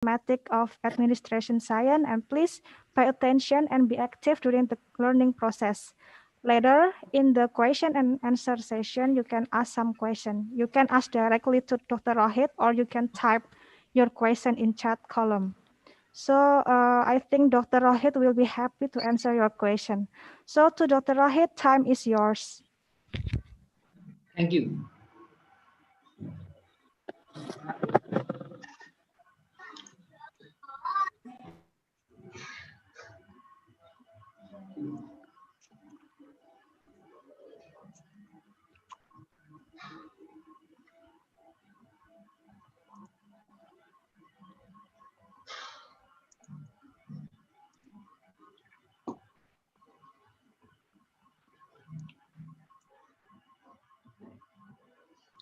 thematic of administration science, and please pay attention and be active during the learning process. Later, in the question and answer session, you can ask some question. You can ask directly to Dr. Rohit, or you can type your question in chat column. So I think Dr. Rohit will be happy to answer your question. So to Dr. Rohit, time is yours. Thank you.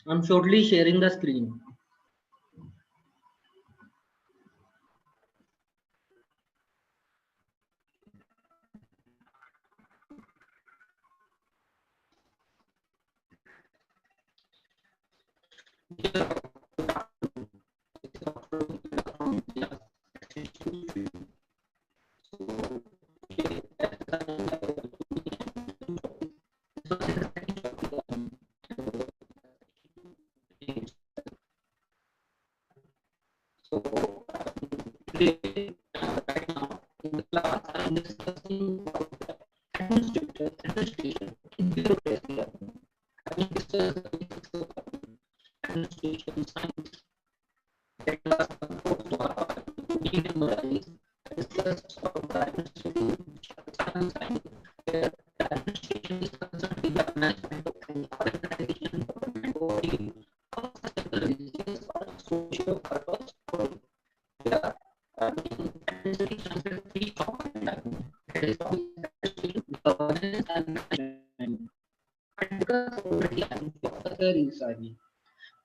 I'm shortly sharing the screen.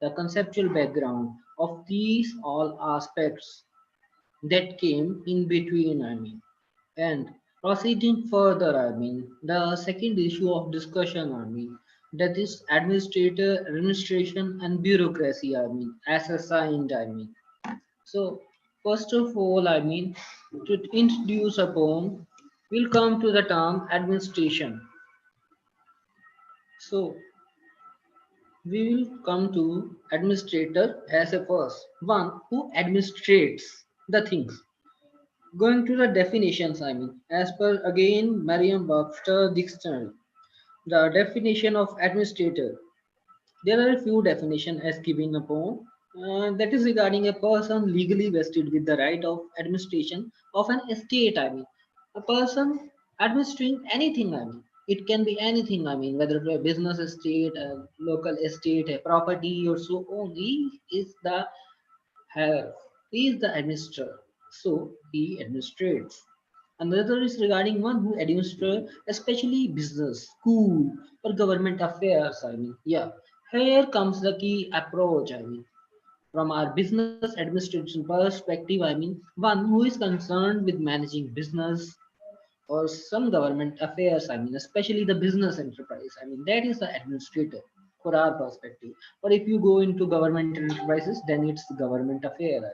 The conceptual background of these all aspects that came in between, and proceeding further, the second issue of discussion, that is administration and bureaucracy, as assigned, So, first of all, to introduce upon, we'll come to the term administration. So, we will come to administrator as a first one who administrates the things. Going to the definitions, as per again Merriam-Webster dictionary, the definition of administrator. There are a few definitions as given upon. That is regarding a person legally vested with the right of administration of an estate. A person administering anything. It can be anything. Whether it be a business estate, a local estate, a property, or so on. He is the have he is the administrator, so he administrates. Another is regarding one who administers, especially business, school, or government affairs. Yeah, here comes the key approach. From our business administration perspective, one who is concerned with managing business or some government affairs, especially the business enterprise. That is the administrator for our perspective. But if you go into government enterprises, then it's the government affair.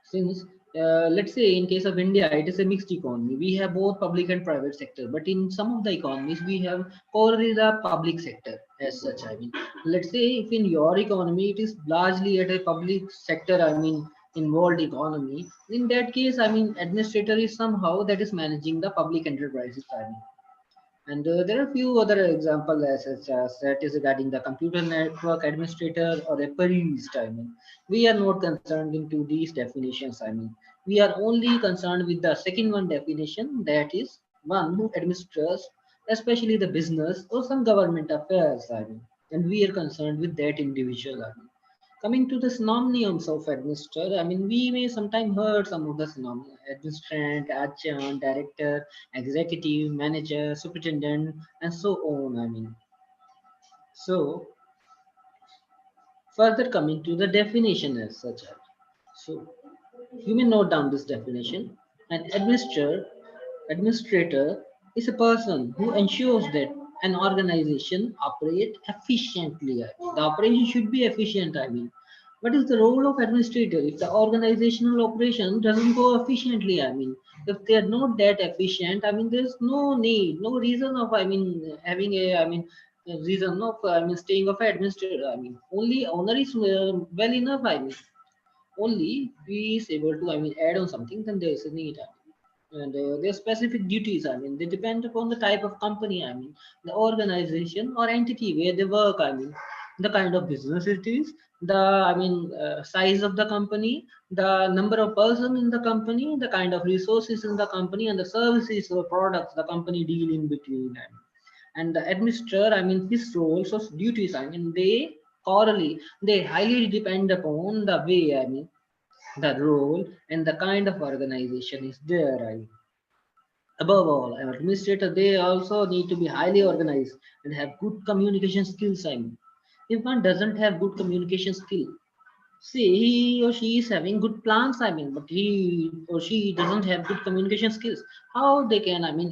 Since let's say in case of India, it is a mixed economy. We have both public and private sector, but in some of the economies, we have only the public sector as such. Let's say if in your economy it is largely at a public sector, involved economy. In that case, administrator is somehow that is managing the public enterprises. And there are a few other examples such as that is regarding the computer network administrator or a priest. We are not concerned into these definitions. We are only concerned with the second one definition, that is one who administers, especially the business or some government affairs. And we are concerned with that individual. Coming to the synonyms of administrator, we may sometimes heard some of the synonyms: administrator, adjunct, director, executive, manager, superintendent, and so on. So further coming to the definition as such. So you may note down this definition. An administrator is a person who ensures that an organization operate efficiently. The operation should be efficient. What is the role of administrator if the organizational operation doesn't go efficiently? I mean, if they are not that efficient, I mean, there's no need, no reason of, I mean, having a reason of, I mean, staying of administrator. I mean, only owner is well enough. I mean, only we is able to, I mean, add on something, then there is a need. I mean, and their specific duties, I mean, they depend upon the type of company, I mean, the organization or entity where they work. I mean, the kind of business it is, the, I mean, size of the company, the number of person in the company, the kind of resources in the company, and the services or products the company deal in between. I mean, and the administrator, I mean, his roles or duties, I mean, they highly depend upon the way, I mean, the role and the kind of organization is there. I mean, above all, an administrator, they also need to be highly organized and have good communication skills. I mean, if one doesn't have good communication skill, see, he or she is having good plans, I mean, but he or she doesn't have good communication skills. How they can, I mean,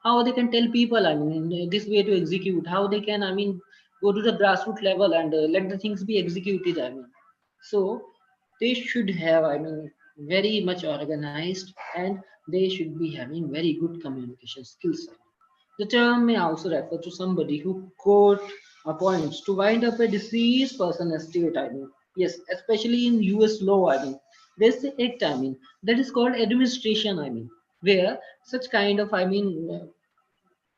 how they can tell people, I mean, in this way to execute, how they can, I mean, go to the grassroots level and let the things be executed. I mean, so they should have, I mean, very much organized, and they should be having very good communication skills. The term may also refer to somebody who court appoints to wind up a deceased person estate. I mean, yes, especially in US law. I mean, there's the act. I mean, that is called administration. I mean, where such kind of, I mean,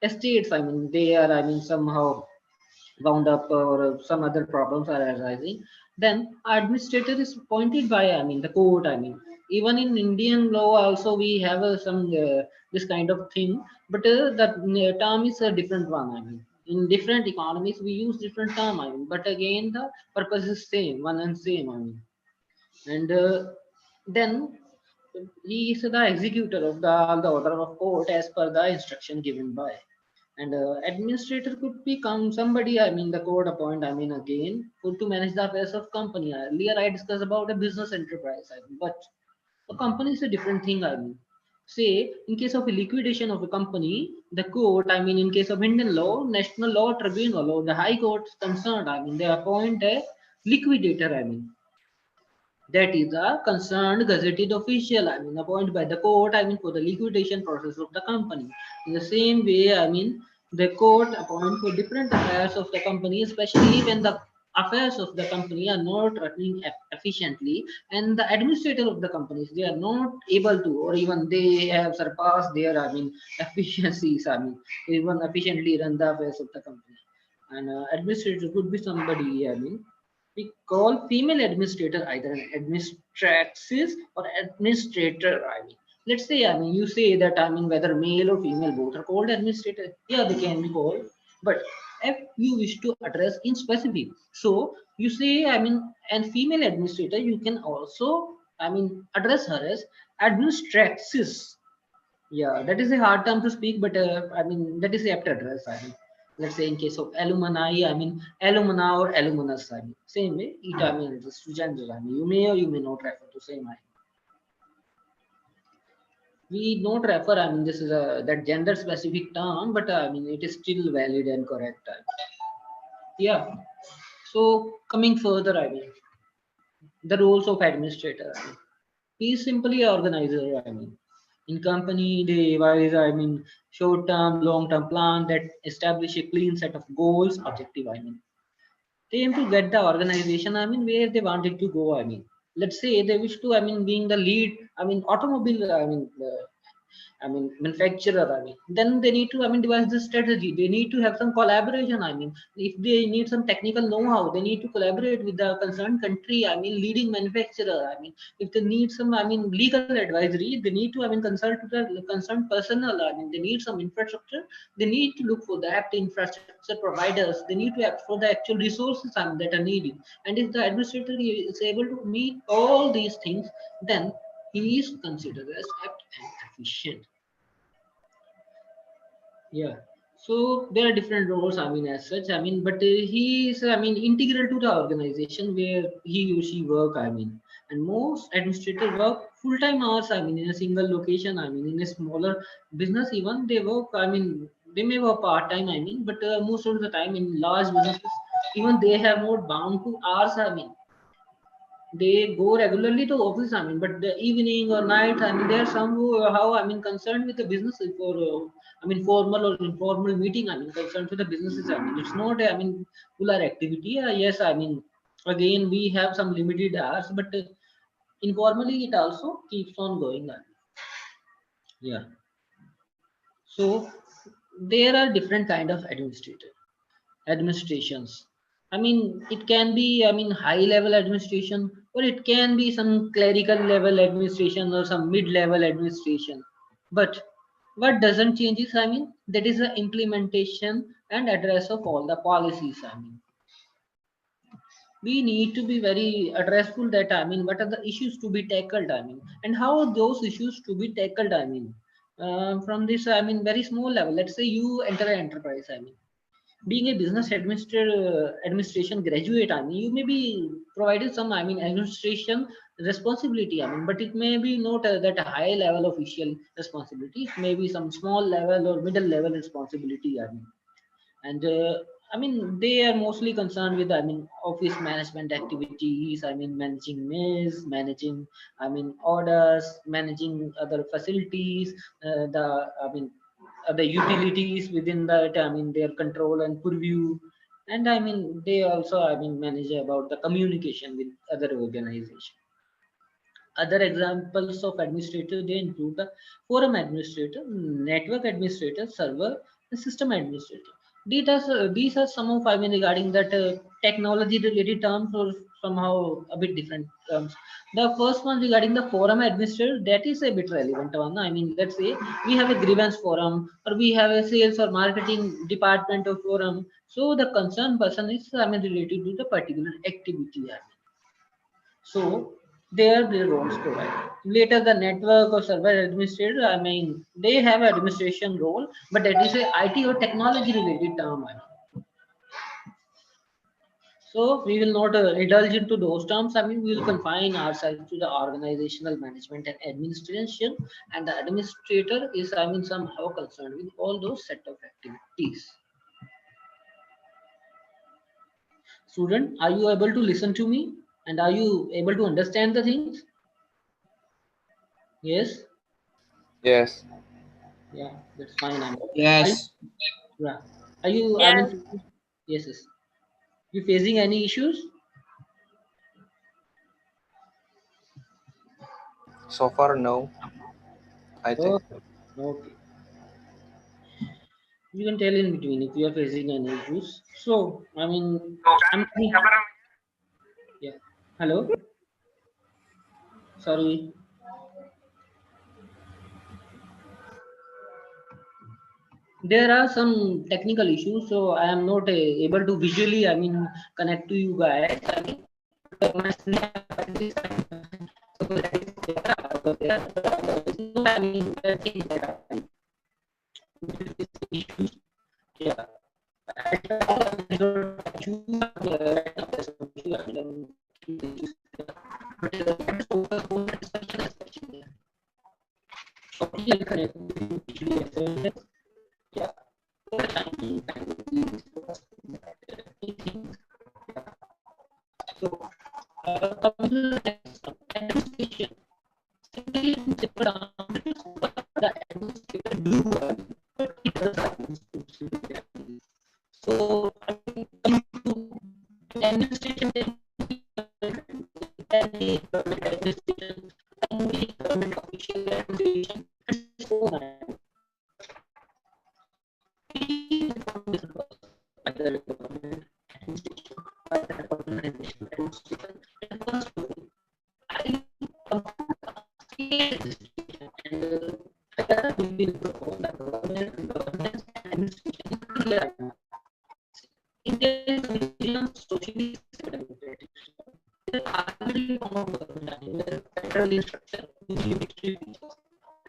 estates. I mean, they are, I mean, somehow wound up or some other problems are arising. Then administrator is appointed by, I mean, the court. I mean, even in Indian law also we have some this kind of thing, but that term is a different one. I mean, in different economies we use different term. I mean, but again the purpose is same, one and same. I mean, and then he is the executor of the order of court as per the instruction given by. And administrator could become somebody, I mean, the court appoint, I mean, again, could to manage the affairs of company. Earlier I discussed about a business enterprise, I mean, but a company is a different thing. I mean, say in case of a liquidation of a company, the court, I mean, in case of Indian law, national law tribunal or the high court is concerned, I mean, they appoint a liquidator. I mean, that is a concerned gazetted official, I mean, appointed by the court, I mean, for the liquidation process of the company. In the same way, I mean, the court appoint for different affairs of the company, especially when the affairs of the company are not running efficiently, and the administrator of the companies, they are not able to, or even they have surpassed their, I mean, efficiencies, I mean, even efficiently run the affairs of the company. And administrator could be somebody, I mean, we call female administrator either an administratrix or administrator. I mean, let's say, I mean, you say that, I mean, whether male or female both are called administrator. Yeah, they can be called. But if you wish to address in specific, so you say, I mean, and female administrator, you can also, I mean, address her as administratrix. Yeah, that is a hard term to speak, but I mean, that is the apt address. I mean, let's say in case of alumni, I mean, alumna or alumnus. I mean, same way, it, I mean, just gender. I mean, you may or you may not refer to same. I we not refer, I mean, this is a that gender specific term, but I mean, it is still valid and correct. Yeah. So coming further, I mean, the roles of administrator. I mean, he is simply an organizer. I mean, in company, they devise, I mean, short-term, long-term plan that establish a clean set of goals, objective. I mean, they aim to get the organization, I mean, where they wanted to go. I mean, let's say they wish to, I mean, being the lead, I mean, automobile, I mean, manufacturer. I mean, then they need to, I mean, devise the strategy. They need to have some collaboration. I mean, if they need some technical know-how, they need to collaborate with the concerned country. I mean, leading manufacturer. I mean, if they need some, I mean, legal advisory, they need to, I mean, consult to the concerned personnel. I mean, they need some infrastructure. They need to look for the apt infrastructure providers. They need to act for the actual resources, I mean, that are needed. And if the administrator is able to meet all these things, then he is considered as apt and efficient. Yeah. So there are different roles, I mean, as such, I mean, but he is, I mean, integral to the organization where he or she work, I mean, and most administrator work full-time hours, I mean, in a single location, I mean, in a smaller business, even they work, I mean, they may work part-time, I mean, but most of the time in large businesses, even they have not bound to hours, I mean, they go regularly to office. I mean, but the evening or night, I mean, there are some who how I mean concerned with the business for I mean formal or informal meeting. I mean, concerned with the businesses. I mean, it's not I mean fuller activity. Yes, I mean again we have some limited hours, but informally it also keeps on going. Yeah. So there are different kind of administrations. I mean, it can be, I mean, high level administration, or it can be some clerical level administration or some mid level administration. But what doesn't change is, I mean, that is the implementation and address of all the policies. I mean, we need to be very addressful that, I mean, what are the issues to be tackled? I mean, and how are those issues to be tackled? I mean, from this, I mean, very small level. Let's say you enter an enterprise. I mean, being a business administration graduate, I mean, you may be provided some, I mean, administration responsibility. I mean, but it may be not that high level official responsibility. It may be some small level or middle level responsibility. I mean, and I mean, they are mostly concerned with, I mean, office management activities. I mean, managing mails, managing, I mean, orders, managing other facilities, I mean, the utilities within that, I mean, their control and purview. And I mean, they also, I mean, manage about the communication with other organizations. Other examples of administrator, they include the forum administrator, network administrator, server, and system administrator. These are some of, I mean, regarding that technology related terms, or somehow a bit different terms. The first one regarding the forum administrator, that is a bit relevant one. I mean, let's say we have a grievance forum, or we have a sales or marketing department of forum. So the concerned person is, I mean, related to the particular activity. I mean, so there the roles provided. Later the network or server administrator, I mean, they have administration role, but that is a IT or technology related term. I mean. So we will not indulge into those terms. I mean, we will confine ourselves to the organizational management and administration, and the administrator is, I mean, somehow concerned with all those set of activities. Student, are you able to listen to me? And are you able to understand the things? Yes. Yes. Yeah, that's fine. I mean, are you, Yes. yeah. Are you, I Yes. mean, yes, yes. You facing any issues? So far, no. I think. Oh, okay. You can tell in between if you are facing any issues. So, I mean, I'm, yeah. Hello? Sorry. There are some technical issues, so I am not able to visually, I mean, connect to you guys. I mean, my screen so that is there. I mean, issues. Yeah. So, administration administration, government official administration, either government administration, either organization administration, and first I and will be performed the governance and administration. India is a region socially democratic. The parliamentary form of government, federal structure, unitary features.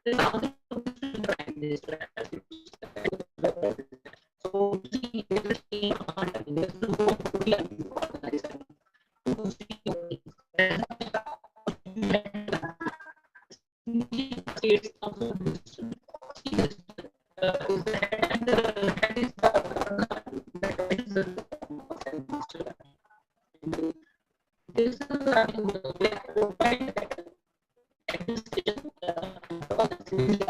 The council of the prime minister. So, see, there's a team on there's the whole organized. States council this is But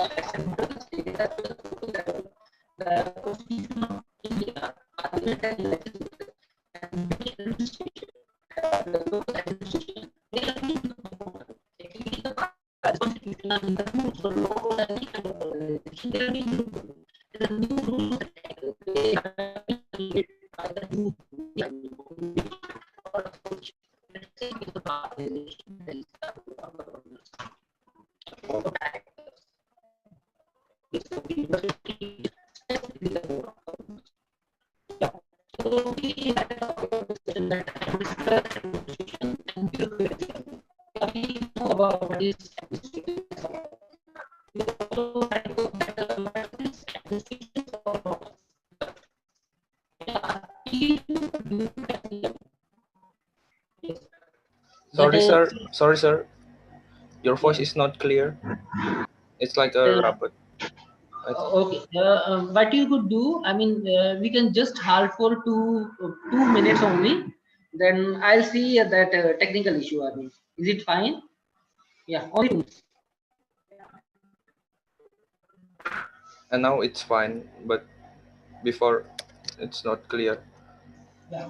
Sorry, sir. Sorry, sir. Your voice yeah. is not clear. It's like a robot, I think. Okay. What you could do, I mean, we can just halt for 2 minutes only. Then I'll see that technical issue. I mean, is it fine? Yeah, only 2 minutes. And now it's fine, but before it's not clear. Yeah.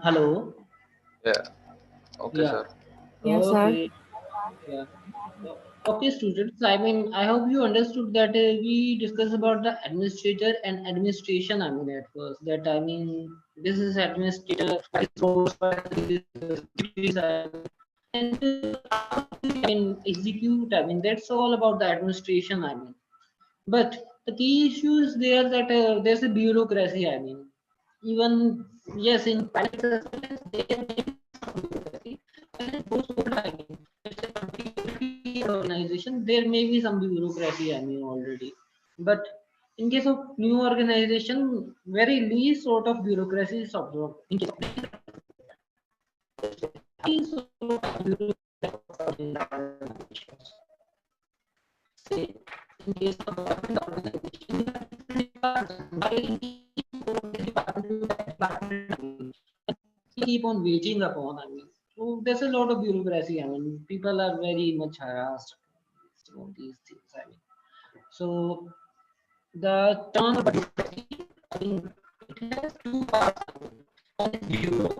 Hello. Yeah. Okay, Yeah. sir. Yes, sir. Okay. Yeah. Okay, students. I mean, I hope you understood that we discussed about the administrator and administration. I mean, at first, that I mean, this is administrator, and I mean, execute. I mean, that's all about the administration. I mean, but the key issue is there that there's a bureaucracy. I mean, even yes, in private sector, there may be some bureaucracy, but in household, I mean, it's a completely organization. There may be some bureaucracy. I mean, already, but in case of new organization, very least sort of bureaucracy is observed. In case of bureaucracy, say, in case of government organization, keep on waging upon. I mean, so there's a lot of bureaucracy. I mean, people are very much harassed about these things. I mean, so the term bureaucracy, I mean, it has two parts. One is bureau,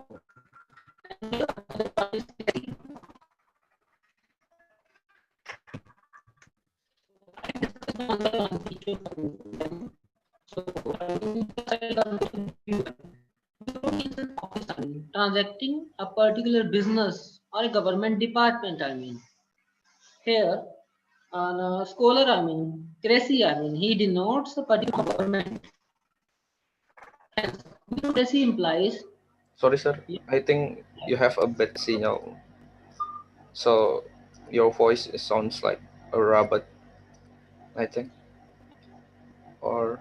and the other part is theory. On the features of them. So, is an office, I mean, transacting a particular business or a government department. I mean, here, on a scholar, I mean, Cressy, I mean, he denotes a particular government. Hence, bureaucracy implies. Sorry, sir. Yeah, I think you have a bad signal. So your voice sounds like a robot, I think. Or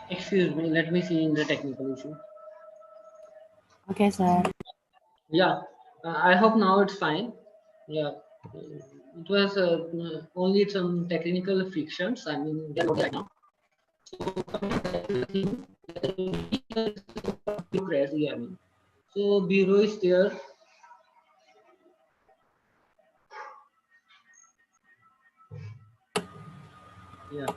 excuse me, let me see in the technical issue. Okay, sir. Yeah, I hope now it's fine. Yeah, it was only some technical frictions. I mean, they're not right now. So coming back to the thing, bureaucracy. I mean, so bureau is there. Yeah.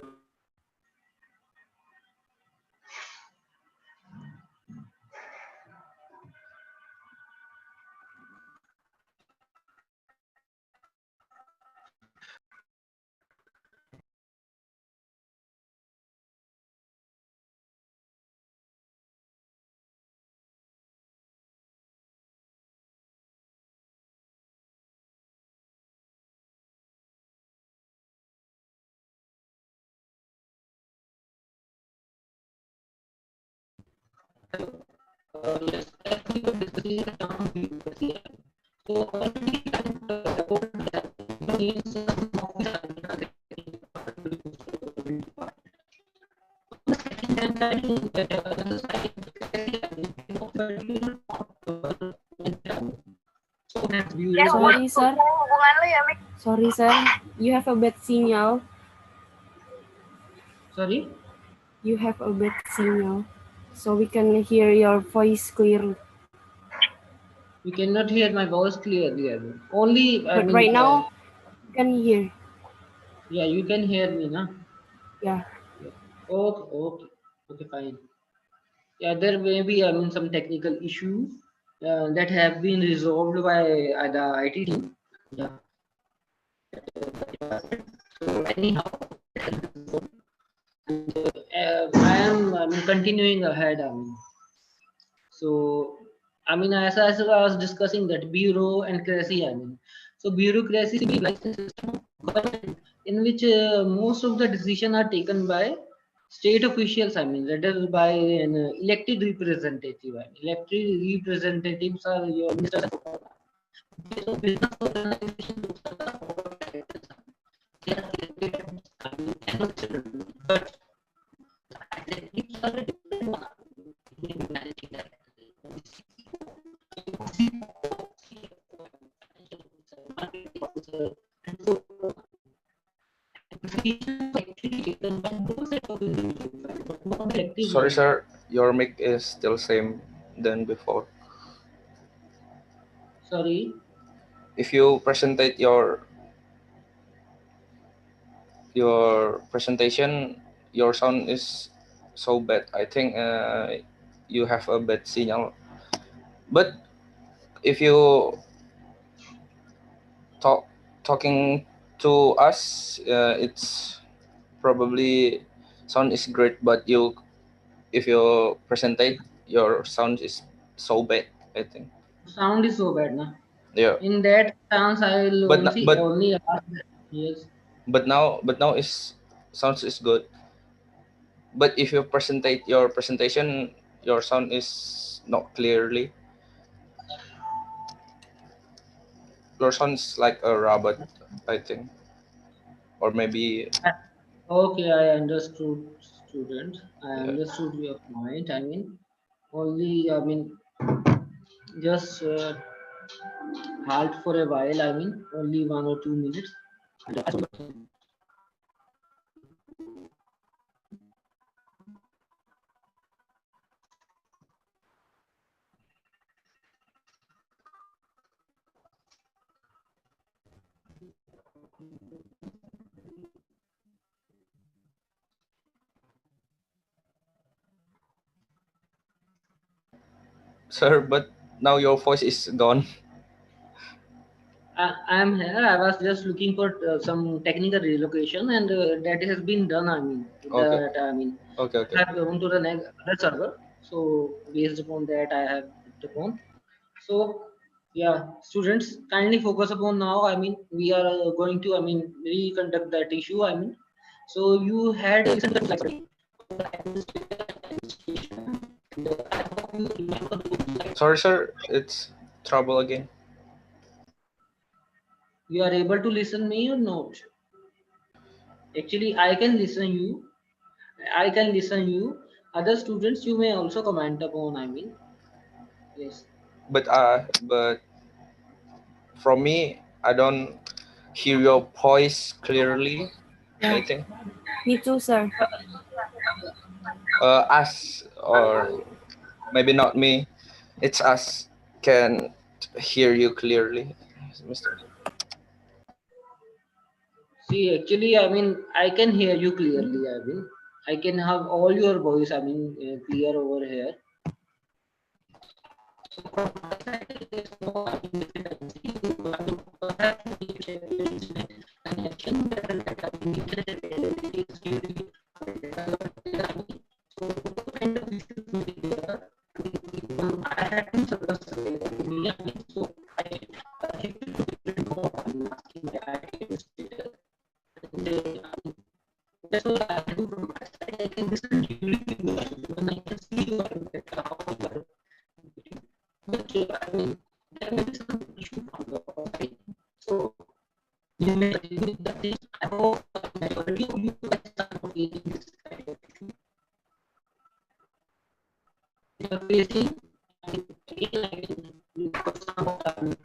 Yes, as we were discussing the term bureaucracy. So already about that means some office Sorry, sir. Sorry, sir. You have a bad signal. Sorry? You have a bad signal. So we can hear your voice clearly. You cannot hear my voice clearly. I mean. Only, I But mean, right now, you can hear. yeah, you can hear me, na? Yeah. Yeah. Okay, okay, okay, fine. Yeah, there may be, I mean, some technical issues that have been resolved by the IT team. Yeah. So anyhow, I am, I mean, continuing ahead. I mean, so I mean, as I was discussing that bureaucracy. I mean, so bureaucracy is like a system of government in which most of the decisions are taken by state officials. I mean, rather by an elected representative. I mean, elected representatives are your ministers. So business organizations they are elected, I mean, but executives are a different one. Managing director. Sorry, sir. Your mic is still same than before. Sorry. If you presentate your presentation, your sound is so bad. I think you have a bad signal. But if you talking to us, it's probably sound is great. But if you presentate, your sound is so bad. I think. Sound is so bad, na. Yeah. In that chance, I will But n- but only ask. Yes. but now is sounds is good. But if you presentate your presentation, your sound is not clearly. Your sounds like a robot, I think, or maybe Okay, I understood, student. I yeah. understood your point. I mean, only, I mean, just halt for a while. I mean, only 1 or 2 minutes. Sir. But now your voice is gone. I am here. I was just looking for some technical relocation, and that has been done. I mean, Okay, that I mean, okay, okay. I have gone to the next other server. So based upon that, I have picked upon. So yeah, students, kindly focus upon now. I mean, we are going to, I mean, reconduct that issue. I mean, so you had listened to the slides. Sorry, sir. It's trouble again. You are able to listen me or not? Actually, I can listen you. I can listen you. Other students, you may also comment upon. I mean, yes. But from me, I don't hear your voice clearly. I Yeah. think Me too, sir. us or maybe not me. It's us can hear you clearly, Mister. See, actually, I mean, I can hear you clearly. I mean, I can have all your voice. I mean, clear over here. you are facing, again, because some of the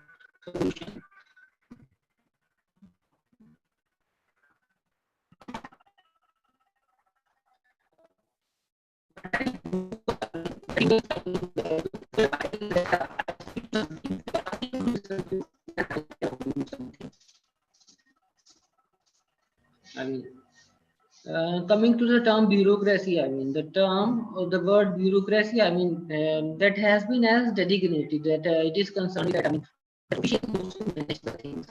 solution. I mean, coming to the term bureaucracy, I mean, the term or the word bureaucracy, I mean, that has been as designated that it is concerned that, I mean, the official knows to manage the things.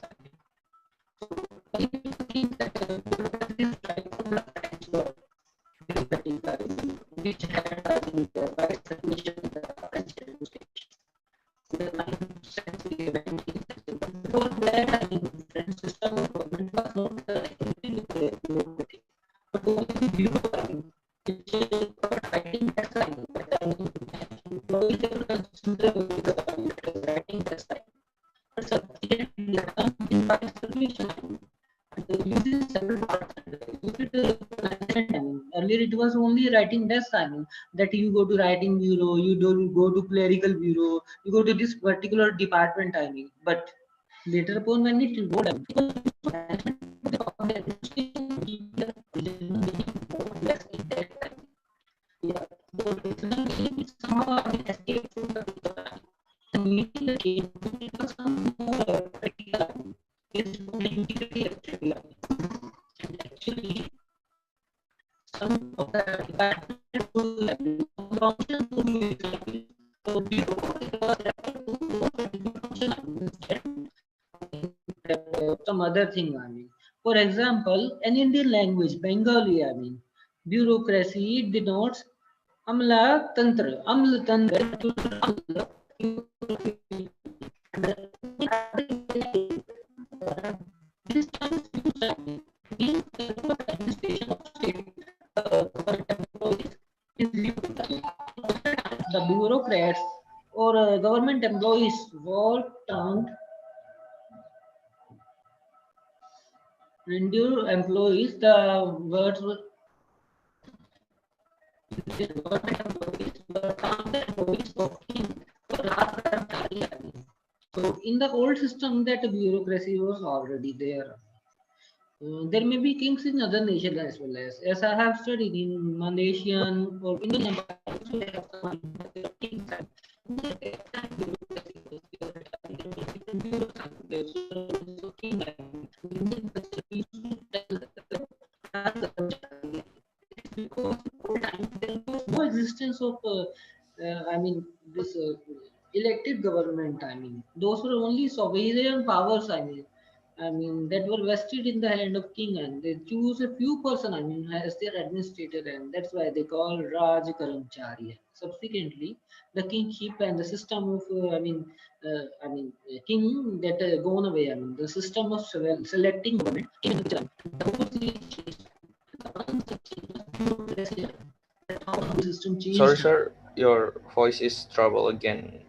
Which had, I think, by definition, the French administration. The sensory event before that, I mean, French system of government was not bureaucratic, but only bureau, I mean, which writing that time, but I mean, employees they were considered writing that time. But subsequently, the term in by solution, using several parts. I mean, earlier it was only writing desk. I mean, that you go to writing bureau, you don't go to clerical bureau, you go to this particular department. I mean, but later upon when it evolved, yeah, somehow escape from the meeting the game. It was some more practical. It's more integrity actually. And actually, some of the department functions so some other thing. I mean, for example, an Indian language, Bengali. I mean, bureaucracy denotes amla tantra. Amla tantra. This term is used, I mean, means the administration of state government employees is the bureaucrats or government employees were termed Hindu employees. The words were government employees were termed the employees of king or Rajkarmachari. So in the old system, that bureaucracy was already there. There may be kings in other nations as well as I have studied in Malaysian or Indian kings. Because there was no existence of, I mean, this elected government. I mean, those were only sovereign powers. I mean that were vested in the hand of king, and they choose a few person. I mean, as their administrator, and that's why they call Raj Karamchari. Subsequently, the kingship and the system of, king that gone away. I mean, the system of selecting government came into the picture. The whole system Sorry, changed. sir, your voice is trouble again.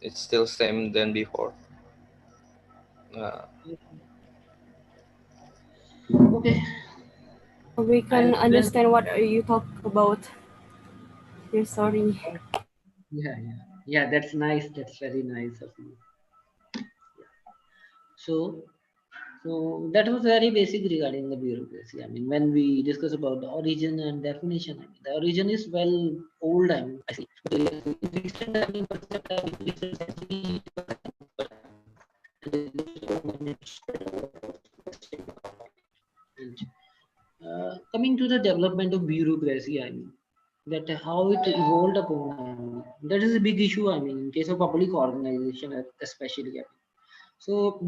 It's still same than before. Uh, Okay, We I'll can explain. understand what you talk about. We're sorry. Yeah. That's nice. That's very nice of you. So, so that was very basic regarding the bureaucracy. I mean, when we discuss about the origin and definition, I mean, the origin is well old. I mean, I see. Coming to the development of bureaucracy, I mean, that how it evolved upon. I mean, that is a big issue. I mean, in case of public organization, especially. I mean. So,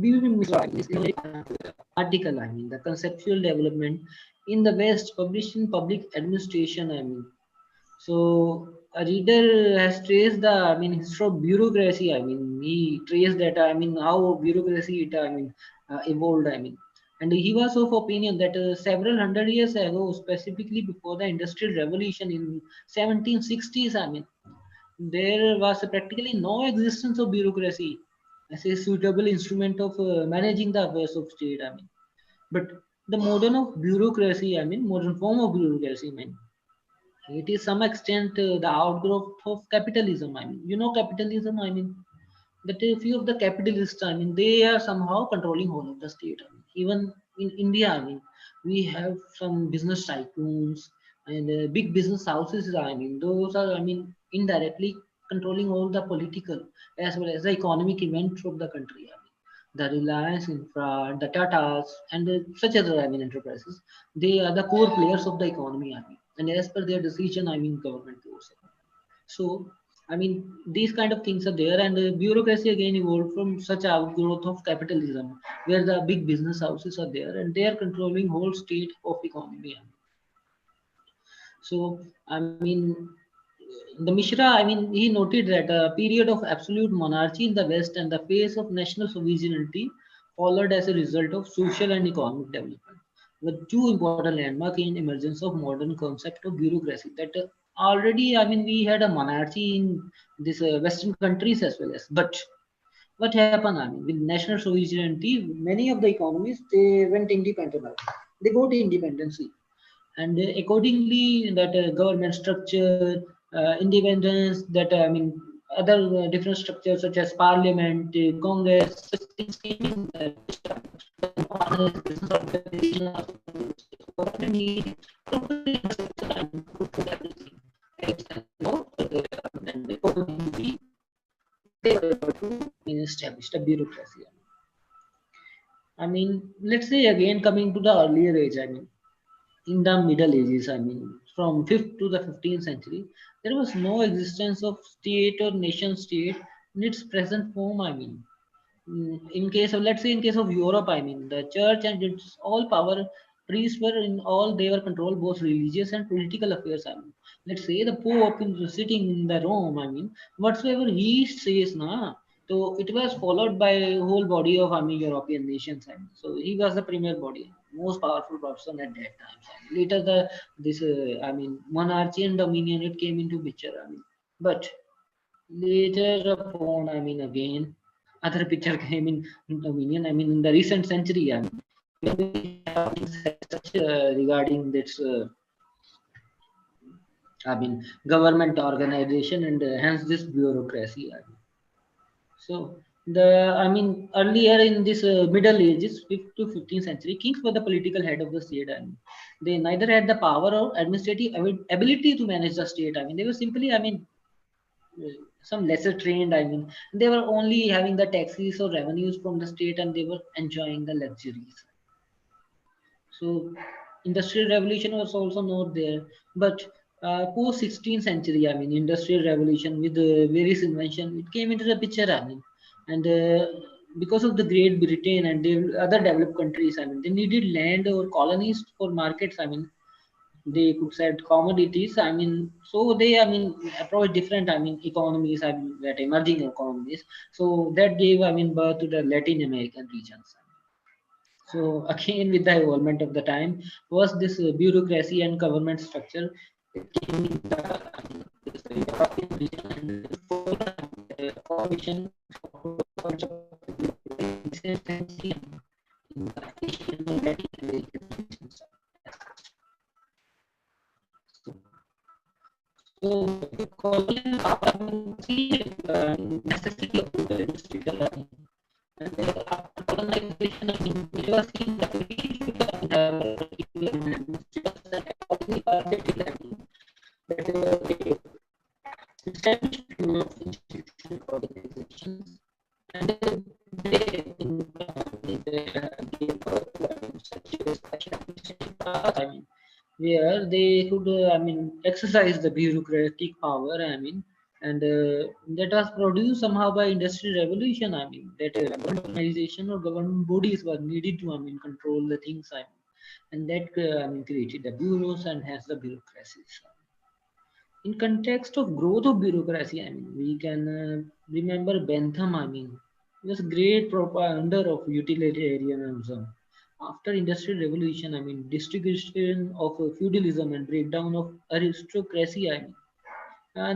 article, I mean, the conceptual development in the West published in public administration. I mean, so a reader has traced the, I mean, history of bureaucracy. I mean, he traced that. I mean, how bureaucracy it, I mean, evolved. I mean, and he was of opinion that several hundred years ago, specifically before the Industrial Revolution in 1760s, I mean, there was practically no existence of bureaucracy as a suitable instrument of managing the affairs of state. I mean, but the modern of bureaucracy, I mean, modern form of bureaucracy, I mean, It is some extent the outgrowth of capitalism. I mean, capitalism. I mean, that a few of the capitalists, I mean, they are somehow controlling whole of the state. I mean, even in India, I mean, we have some business tycoons and big business houses. I mean, those are, I mean, indirectly controlling all the political as well as the economic events of the country. I mean, the Reliance Infra, the Tatas, and such other, I mean, enterprises. They are the core players of the economy. I mean, and as per their decision, I mean, government goes. So, I mean, these kind of things are there, and bureaucracy again evolved from such outgrowth of capitalism, where the big business houses are there, and they are controlling whole state of economy. So, I mean, the Mishra, I mean, he noted that a period of absolute monarchy in the West and the phase of national sovereignty followed as a result of social and economic development. The two important landmark in emergence of modern concept of bureaucracy. That already, I mean, we had a monarchy in these Western countries as well as, but what happened? I mean, with national sovereignty, many of the economies they went independent. They got independence, and accordingly that government structure independence that I mean other different structures such as parliament congress such things came in business organization also government need totally infrastructure and put everything right and and accordingly they were able to establish the bureaucracy. I mean, let's say again coming to the earlier age, I mean in the Middle Ages, I mean, from 5th to the 15th century, there was no existence of state or nation state in its present form. I mean, in case of, let's say, in case of Europe, I mean, the church and its all power priests were in all, they were controlled both religious and political affairs. I mean, let's say the Pope is sitting in the Rome, I mean, whatsoever he says, na, so it was followed by a whole body of, I mean, European nations. I mean, so he was the premier body, most powerful person at that time. I mean, later, this, I mean, monarchy and dominion, it came into picture. I mean, but later upon, I mean, again, other picture came in dominion. I mean, in the recent century, I mean, when we have things such regarding this, I mean, government organization and hence this bureaucracy. I mean. So I mean, earlier in this Middle Ages, 5th to 15th century, kings were the political head of the state. I mean, they neither had the power or administrative ability to manage the state. I mean, they were simply, I mean, some lesser trained. I mean, they were only having the taxes or revenues from the state, and they were enjoying the luxuries. So industrial revolution was also not there, but post 16th century, I mean, industrial revolution with various invention, it came into the picture. I mean, and because of the Great Britain and the other developed countries, I mean, they needed land or colonies for markets. I mean, they could sell commodities. I mean, so they, I mean, approach different, I mean, economies, I mean, that emerging economies. So that gave, I mean, birth to the Latin American regions. So again, with the involvement of the time, was this bureaucracy and government structure. It came in the, I mean, this European region and formation consistency in the Asian and Latin American regions. So, so colonial power see necessity of the industrial learning. And after colonization, I mean, it was seen that we should have that they established institutional organizations and they gave birth to such a special administrative task, I mean, where they could, I mean, exercise the bureaucratic power, I mean, and that was produced somehow by industrial revolution. I mean, that government organization or government bodies were needed to, I mean, control the things. I mean, and that I mean, created the bureaus and hence the bureaucracies. In context of growth of bureaucracy, I mean, we can remember Bentham. I mean, he was a great propounder of utilitarianism. After industrial revolution, I mean, distribution of feudalism and breakdown of aristocracy, I mean,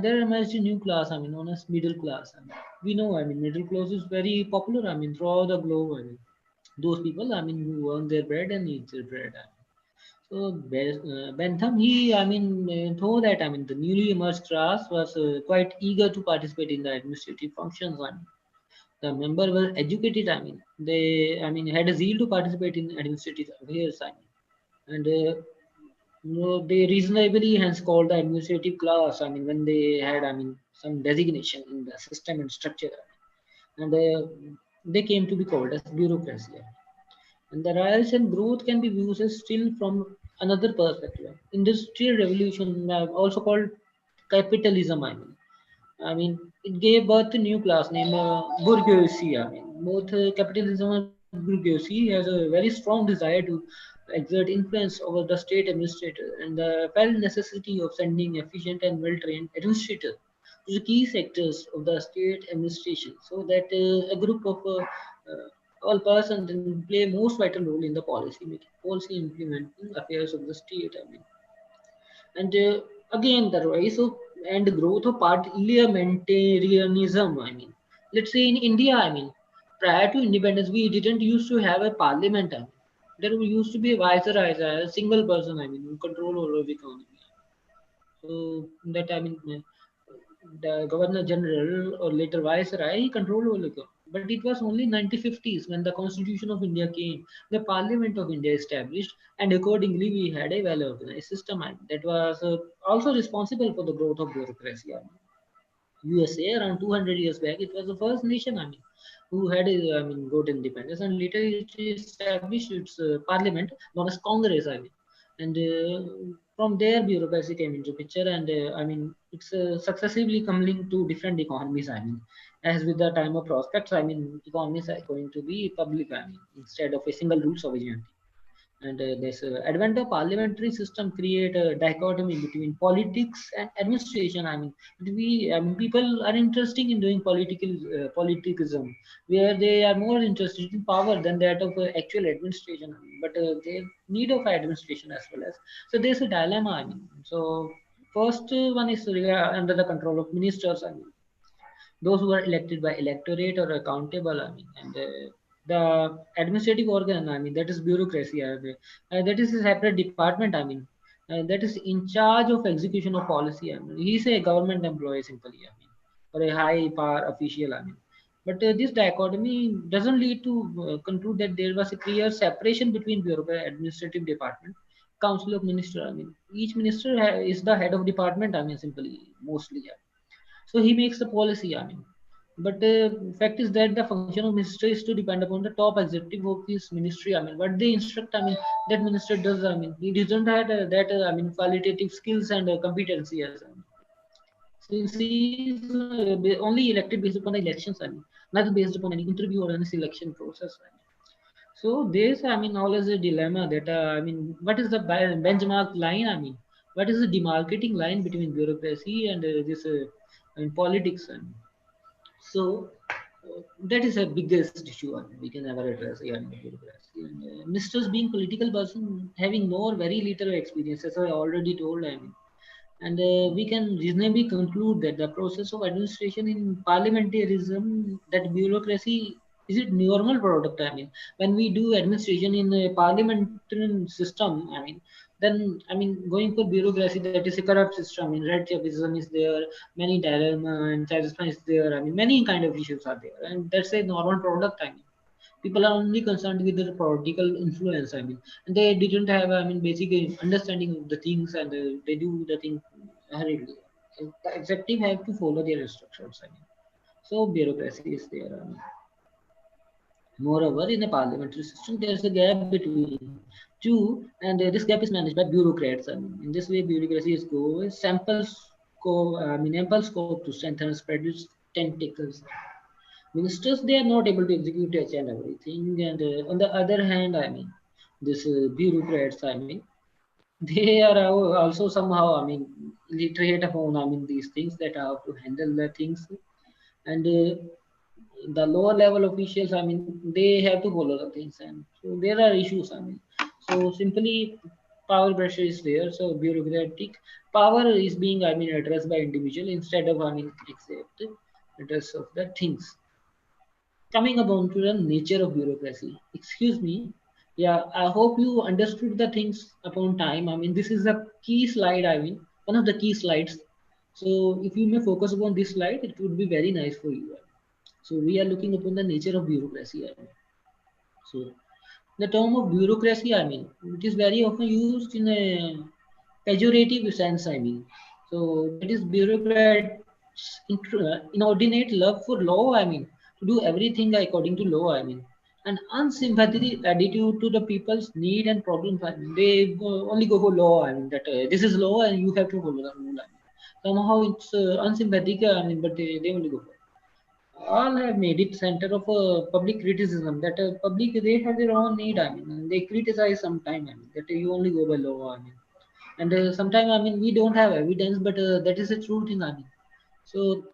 there emerged a new class, I mean, known as middle class. I mean, we know, I mean, middle class is very popular, I mean, throughout the globe. I mean, those people, I mean, who earn their bread and eat their bread. I mean. So Bentham, he, told that, the newly emerged class was quite eager to participate in the administrative functions. The member were educated. They, had a zeal to participate in administrative affairs. And they reasonably hence called the administrative class. When they had, some designation in the system and structure, and they came to be called as bureaucracy. And the rise and growth can be viewed as still from another perspective. Industrial revolution, also called capitalism. It gave birth to new class named bourgeoisie. Both capitalism and bourgeoisie has a very strong desire to exert influence over the state administrator and the felt necessity of sending efficient and well-trained administrators to the key sectors of the state administration, so that a group of all persons can play most vital role in the policy making, policy implementing affairs of the state. And again, the rise of and growth of parliamentarianism. Let's say in India, prior to independence, we didn't used to have a parliament. There used to be a viceroy, a single person. Who control all of the economy. So that, the governor general or later viceroy, he controlled all the. But it was only 1950s when the Constitution of India came, the Parliament of India established, and accordingly we had a well organized system that was also responsible for the growth of bureaucracy. USA around 200 years back, it was the first nation, who had, got independence, and later it established its parliament known as Congress, and from there bureaucracy came into picture, and it's successively coming to different economies. As with the time of prospects, economies are going to be public. Instead of a single rule sovereignty. And this advent of parliamentary system create a dichotomy between politics and administration. People are interested in doing politicism, where they are more interested in power than that of actual administration. But they need of administration as well as. So there's a dilemma. So first one is under the control of ministers. Those who are elected by electorate or accountable. And the administrative organ, that is bureaucracy. That is a separate department. That is in charge of execution of policy. He's a government employee simply. Or a high power official. But this dichotomy doesn't lead to conclude that there was a clear separation between bureaucracy administrative department, council of minister. Each minister is the head of department. Simply mostly. So he makes the policy. But fact is that the function of minister is to depend upon the top executive of his ministry. What they instruct, that minister does. He doesn't have that. Qualitative skills and competency as. Since he is only elected based upon the elections. Not based upon any interview or any selection process. So there's, always a dilemma that, what is the benchmark line? What is the demarcating line between bureaucracy and this, politics? So that is a biggest issue we can ever address regarding bureaucracy. And ministers being political person having more very little experience, as I already told. And we can reasonably conclude that the process of administration in parliamentarism, that bureaucracy is it normal product. When we do administration in a parliamentary system, then going for bureaucracy, that is a corrupt system. Red tapeism is there, many dilemma and satisfaction is there. Many kind of issues are there, and that's a normal product. People are only concerned with the political influence. And they didn't have, basic understanding of the things, and they do the thing hurriedly. And the executive have to follow their instructions. So bureaucracy is there. Moreover, in a parliamentary system, there is a gap between two, and this gap is managed by bureaucrats. In this way, bureaucracy is go ample scope to strengthen and spread its tentacles. Ministers, they are not able to execute each and everything, and on the other hand, this bureaucrats, they are also somehow, literate upon, these things, that how to handle the things. And the lower level officials, they have to follow the things, and so there are issues. So simply power pressure is there. So bureaucratic power is being, addressed by individual instead of, accept address of the things. Coming upon to the nature of bureaucracy. Excuse me. Yeah, I hope you understood the things upon time. I mean, this is a key slide. I mean, one of the key slides. So, if you may focus upon this slide, it would be very nice for you. So, we are looking upon the nature of bureaucracy. I mean, so the term of bureaucracy, I mean, it is very often used in a pejorative sense. I mean, so that is bureaucrats' inordinate love for law. I mean, to do everything according to law. I mean, an unsympathetic attitude to the people's need and problems. I mean, they only go for law. I mean, that this is law and you have to follow the rule. I mean, somehow it's unsympathetic. I mean, but they only go for all have made it center of public criticism that public they have their own need. I mean, and they criticize sometime. I mean, that you only go by law. I mean, and sometimes I mean we don't have evidence, but that is a true thing. I mean, so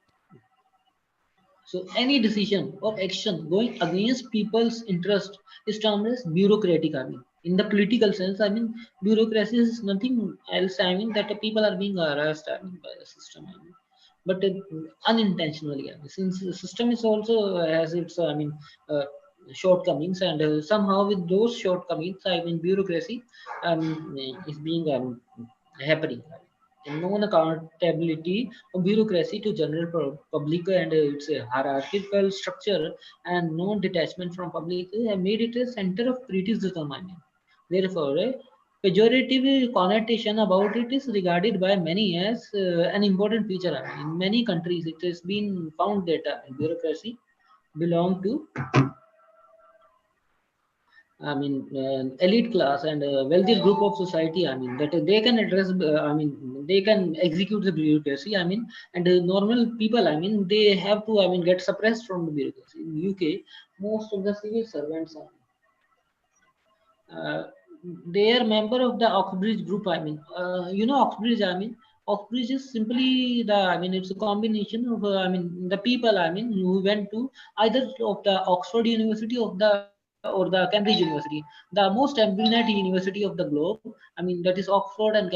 so any decision or action going against people's interest is termed as bureaucratic. I mean, in the political sense, I mean, bureaucracy is nothing else. I mean, that people are being harassed. I mean, by the system. I mean, but unintentionally. I mean, since the system is also has its, uh, shortcomings, and somehow with those shortcomings, I mean, bureaucracy is being happening. And non-accountability of bureaucracy to general public and its hierarchical structure and non-detachment from public have made it a center of criticism. I mean, therefore, a pejorative connotation about it is regarded by many as an important feature. I mean, in many countries, it has been found that bureaucracy belong to elite class and wealthier group of society. I mean, that they can address. They can execute the bureaucracy. I mean, and normal people. I mean, they have to. I mean, get suppressed from the bureaucracy. In UK, most of the civil servants uh, they are member of the Oxbridge group. I mean, Oxbridge. I mean, Oxbridge is simply the. I mean, it's a combination of. The people. I mean, who went to either of the Oxford University of the or the Cambridge University, the most eminent university of the globe. I mean, that is Oxford and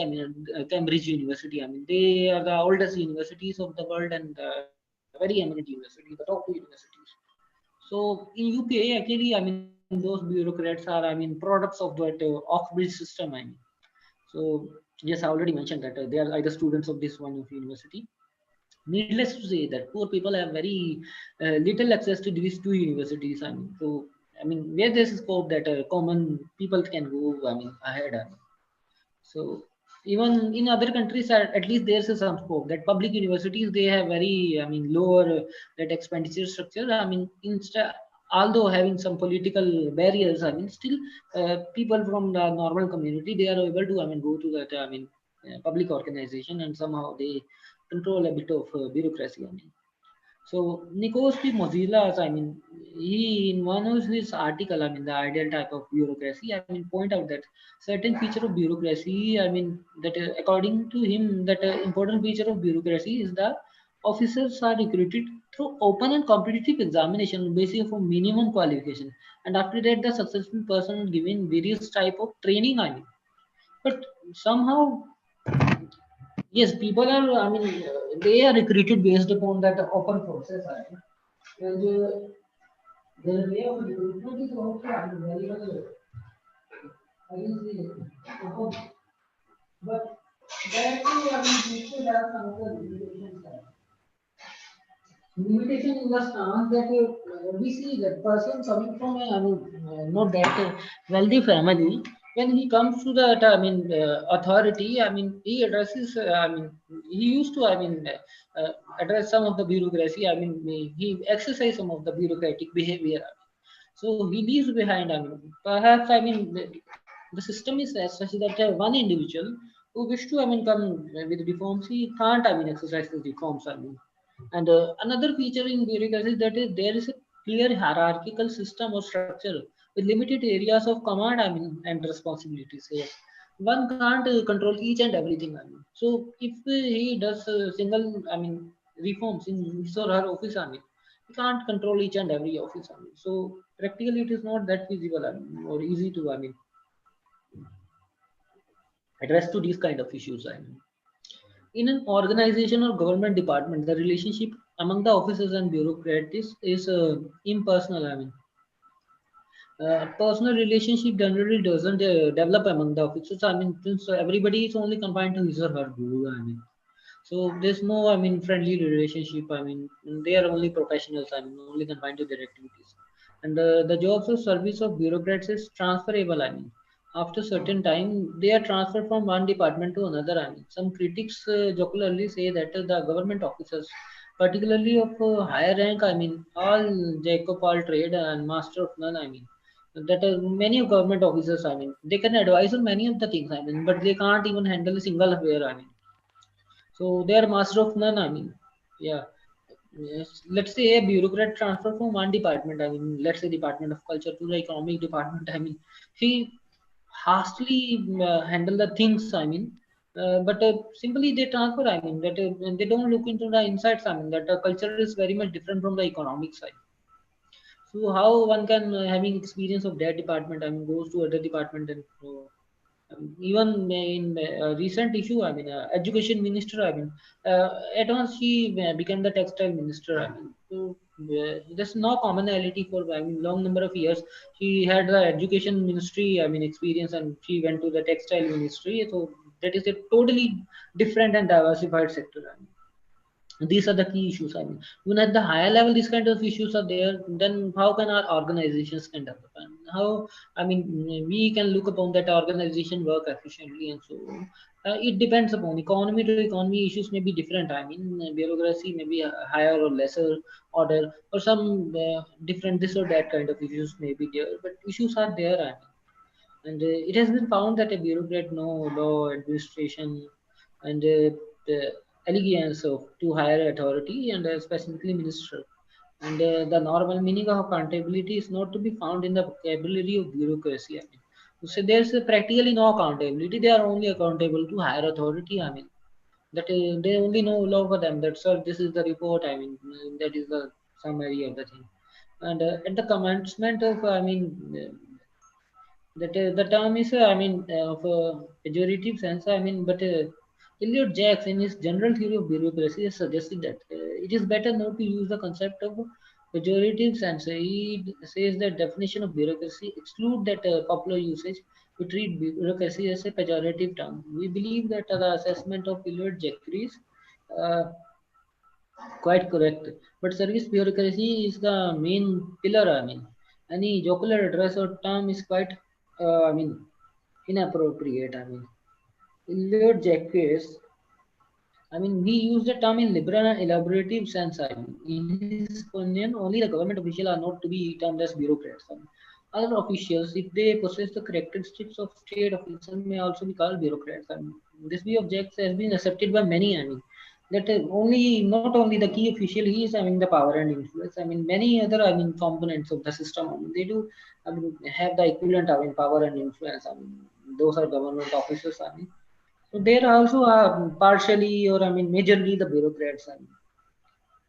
Cambridge University. I mean, they are the oldest universities of the world and very eminent university, the top two universities. So in UK, actually, I mean, those bureaucrats are, I mean, products of that Oxbridge system. I mean, so yes, I already mentioned that they are either students of this one of university. Needless to say that poor people have very little access to these two universities. I mean, so I mean, where there's a scope that common people can go, I mean, ahead. I mean. So even in other countries, at least there's some scope that public universities they have very, I mean, lower that expenditure structure. I mean, although having some political barriers, I mean, still people from the normal community they are able to, I mean, go to that, public organization and somehow they control a bit of bureaucracy. I mean. So Nikos P. Mozilas, I mean, he in one of his article, I mean, the ideal type of bureaucracy, I mean, point out that certain feature of bureaucracy, I mean, that according to him, that important feature of bureaucracy is the officers are recruited through open and competitive examination on basis of a minimum qualification, and after that, the successful person given various type of training. I mean, but somehow yes, people are, they are recruited based upon that open process. I mean. And the way of recruitment is also very well, I can say, open. But that too, I mean, we should have some of the limitations. Limitation in the stance that we see that person coming from a, not that wealthy family, when he comes to that, authority, I mean, he addresses, he used to, address some of the bureaucracy, I mean, he exercise some of the bureaucratic behavior. So he leaves behind, I mean, perhaps, I mean, the system is as such that one individual who wish to, I mean, come with reforms, he can't, I mean, exercise the reforms, I mean. And another feature in bureaucracy is that there is a clear hierarchical system or structure with limited areas of command, I mean, and responsibilities. Here. One can't control each and everything. I mean, so if he does single, I mean, reforms in his or her office, I mean, he can't control each and every office. I mean, so practically it is not that feasible, I mean, or easy to, I mean, address to these kind of issues. I mean. In an organization or government department, the relationship among the officers and bureaucrats is impersonal. I mean, Personal relationship generally doesn't develop among the officers. I mean, since everybody is only confined to his or her role. I mean, so there's no, I mean, friendly relationship. I mean, they are only professionals. I mean, only confined to their activities. And the jobs of service of bureaucrats is transferable. I mean, after certain time, they are transferred from one department to another. I mean, some critics jocularly say that the government officers, particularly of higher rank, I mean, all Jacob, all trade and master of none. I mean, that many of government officers. I mean, they can advise on many of the things. I mean, but they can't even handle a single affair. I mean, so they are master of none. I mean, yeah. Yes. Let's say a bureaucrat transfer from one department. I mean, let's say Department of Culture to the Economic Department. I mean, he hastily handle the things. I mean, but simply they transfer. I mean, that they don't look into the insights. I mean, that culture is very much different from the economic side. So how one can having experience of that department? I mean, goes to other department and even in a recent issue, I mean, education minister, I mean, at once she became the textile minister. I mean, so there's no commonality for, I mean, long number of years. She had the education ministry, I mean, experience, and she went to the textile ministry. So that is a totally different and diversified sector. I mean, these are the key issues. I mean, even at the higher level these kind of issues are there, then how can our organizations can develop, and how, I mean, we can look upon that organization work efficiently. And so it depends upon economy to economy. Issues may be different. I mean, bureaucracy may be higher or lesser order, or some different this or that kind of issues may be there, but issues are there. I mean, and it has been found that a bureaucrat know law, administration, and the allegiance of to higher authority, and specifically minister. And the normal meaning of accountability is not to be found in the vocabulary of bureaucracy. I mean, so there's practically no accountability. They are only accountable to higher authority. I mean, that they only know law for them. That, sir, this is the report. I mean, that is the summary of the thing. And at the commencement of, I mean, that the term is, I mean, of a pejorative sense. I mean, but Eliot Jacks, in his general theory of bureaucracy, has suggested that it is better not to use the concept of pejorative sense. He says that definition of bureaucracy exclude that popular usage to treat bureaucracy as a pejorative term. We believe that the assessment of Eliot Jacques uh, quite correct. But service bureaucracy is the main pillar. I mean, any jocular address or term is quite, I mean, inappropriate. I mean, Eliot Jacques, I mean, he used the term in liberal and elaborative sense. I mean, in his opinion, only the government officials are not to be termed as bureaucrats. I mean, other officials, if they possess the characteristics of state officers, may also be called bureaucrats. I mean, this view of Jacques has been accepted by many. I mean, that only not only the key official he is having the power and influence. I mean, many other, I mean, components of the system. I mean, they do, I mean, have the equivalent, I mean, power and influence. I mean, those are government officers. I mean, so there also are partially, or I mean majorly, the bureaucrats. I mean,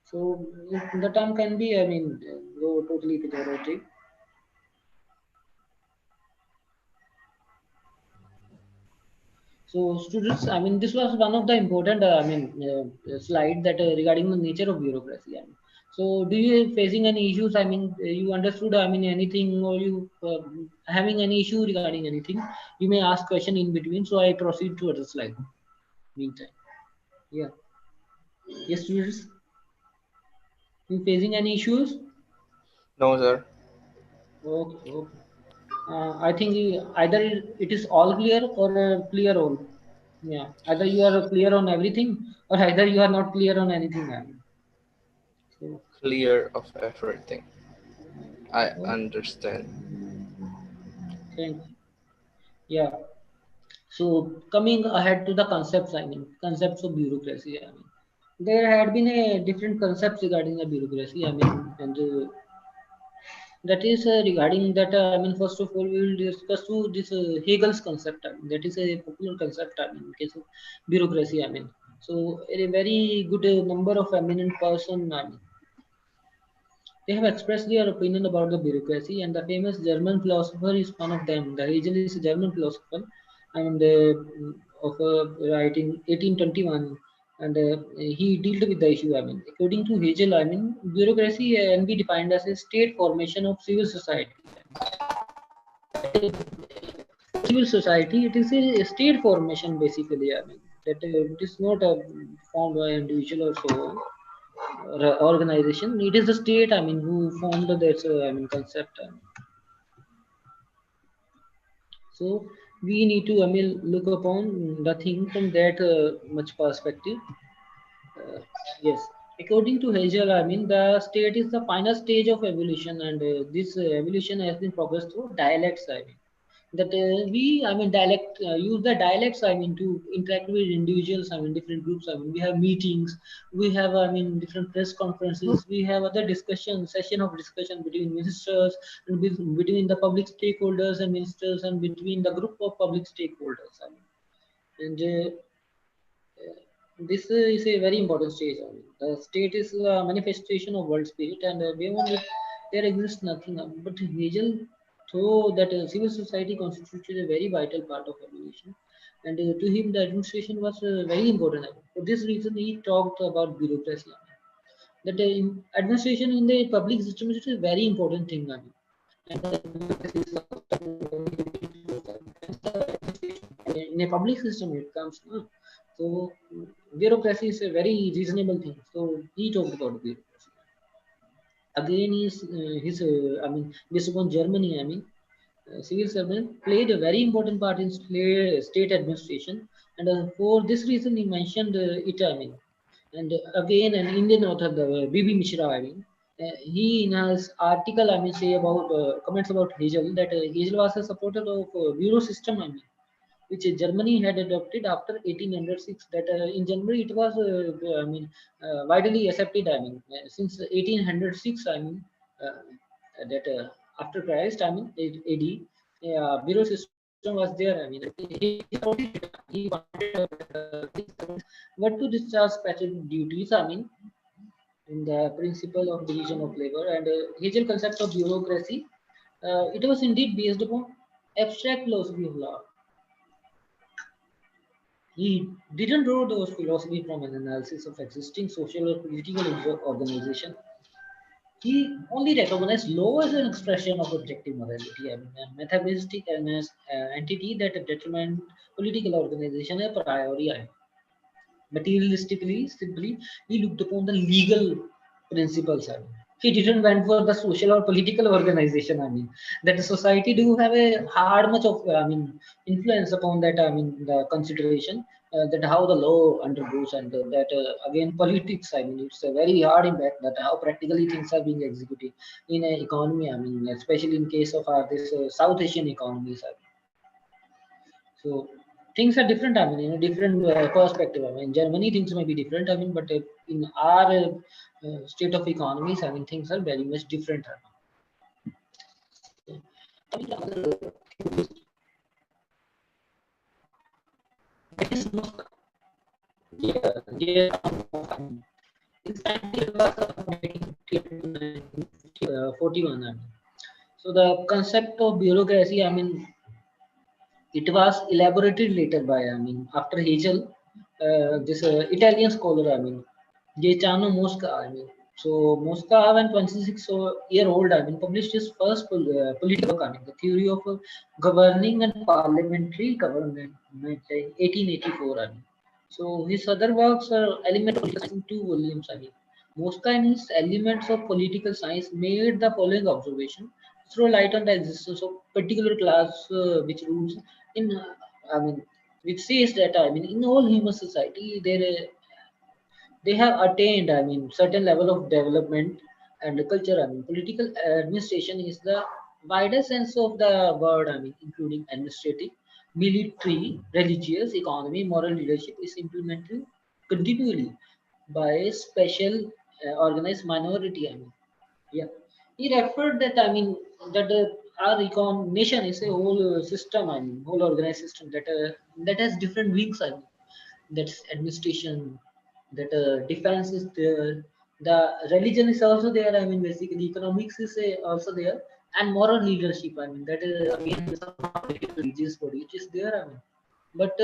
so the term can be, I mean, go totally pejorative. So students, I mean, this was one of the important, I mean, slide that regarding the nature of bureaucracy. I mean, so do you facing any issues? I mean, you understood? I mean, anything, or you having any issue regarding anything? You may ask question in between. So I proceed to other slide. Meantime, yeah, yes, students, you facing any issues? No, sir. Okay, okay. I think either it is all clear or clear all. Yeah, either you are clear on everything, or either you are not clear on anything. I mean. So, Clear of everything. I okay, understand. thank you. Yeah. So coming ahead to the concepts, I mean, concepts of bureaucracy. I mean, there had been a different concepts regarding the bureaucracy. I mean, and that is regarding that. I mean, first of all, we will discuss to this Hegel's concept. I mean, that is a popular concept. I mean, in case of bureaucracy. I mean, so a very good number of eminent person. I mean, they have expressed their opinion about the bureaucracy, and the famous German philosopher is one of them. The Hegel is a German philosopher, and of writing 1821, and he dealt with the issue. I mean, according to Hegel, I mean, bureaucracy can be defined as a state formation of civil society. civil society, it is a state formation basically. I mean, that it is not formed by individual or so organization. It is the state. I mean, who formed that. I mean, concept. I mean. So we need to, I mean, look upon the thing from that much perspective. Uh, yes, according to Hegel, I mean, the state is the final stage of evolution, and this evolution has been progressed through dialects. I mean, that I mean, use the dialects. I mean, to interact with individuals. I mean, different groups. I mean, we have meetings, we have, I mean, different press conferences, we have other session of discussion between ministers and between the public stakeholders and ministers and between the group of public stakeholders. I mean, and this is a very important stage. I mean, the state is a manifestation of world spirit, and beyond it, there exists nothing. But Hegel, though that civil society constituted a very vital part of evolution, and to him, the administration was very important. For this reason, he talked about bureaucracy. That administration in the public system is a very important thing. I mean, in a public system it comes, no? So bureaucracy is a very reasonable thing, so he talked about bureaucracy. Again his I mean, based upon Germany, I mean, civil servant played a very important part in state administration, and for this reason he mentioned it, I mean. And again, an Indian author, the B.B. Mishra, I mean, he in his article, I mean, say about comments about Hegel, that Hegel was a supporter of bureau system, I mean, which Germany had adopted after 1806. That in Germany it was, I mean, widely accepted. I mean, since 1806, I mean, that after Christ, I mean, AD, bureau system was there. I mean, he wanted what to discharge special duties. I mean, in the principle of division of labor and Hegel concept of bureaucracy. It was indeed based upon abstract philosophy of law. He didn't draw those philosophy from an analysis of existing social or political organization. He only recognized law as an expression of objective morality, I mean, a metaphysical entity that determined political organization a priori. Materialistically, simply, he looked upon the legal principles. I mean. He didn't went for the social or political organization. I mean, that the society do have a hard much of, I mean, influence upon that. I mean, the consideration that how the law undergoes and that again politics. I mean, it's a very hard impact that how practically things are being executed in an economy. I mean, especially in case of this South Asian economies. I mean. So things are different. I mean, in a different perspective. I mean, Germany things may be different. I mean, but in our state of economies, I mean, things are very much different. Yeah, yeah. Exactly, it was 41. I mean. So the concept of bureaucracy, I mean, it was elaborated later by, I mean, after Hegel, this Italian scholar, I mean, Gaetano Mosca, I mean. So Mosca, when 26-year old, I mean, published his first political book, I mean, the theory of governing and parliamentary government in 1884, I mean. So his other works are Element of Political Science in 2 volumes, I mean. Mosca in his Elements of Political Science made the following observation: throw light on the existence of particular class which rules in, I mean, which says that, I mean, in all human society there they have attained, I mean, certain level of development and culture. I mean, political administration is the wider sense of the word. I mean, including administrative, military, religious, economy, moral leadership is implemented continually by a special organized minority. I mean, yeah, he referred that, I mean, that our nation is a whole system. I mean, whole organized system that has different wings. I mean, that's administration, that defense is there, the religion is also there. I mean, basically economics is also there, and moral leadership. I mean, that is again some religious body which is there. I mean, but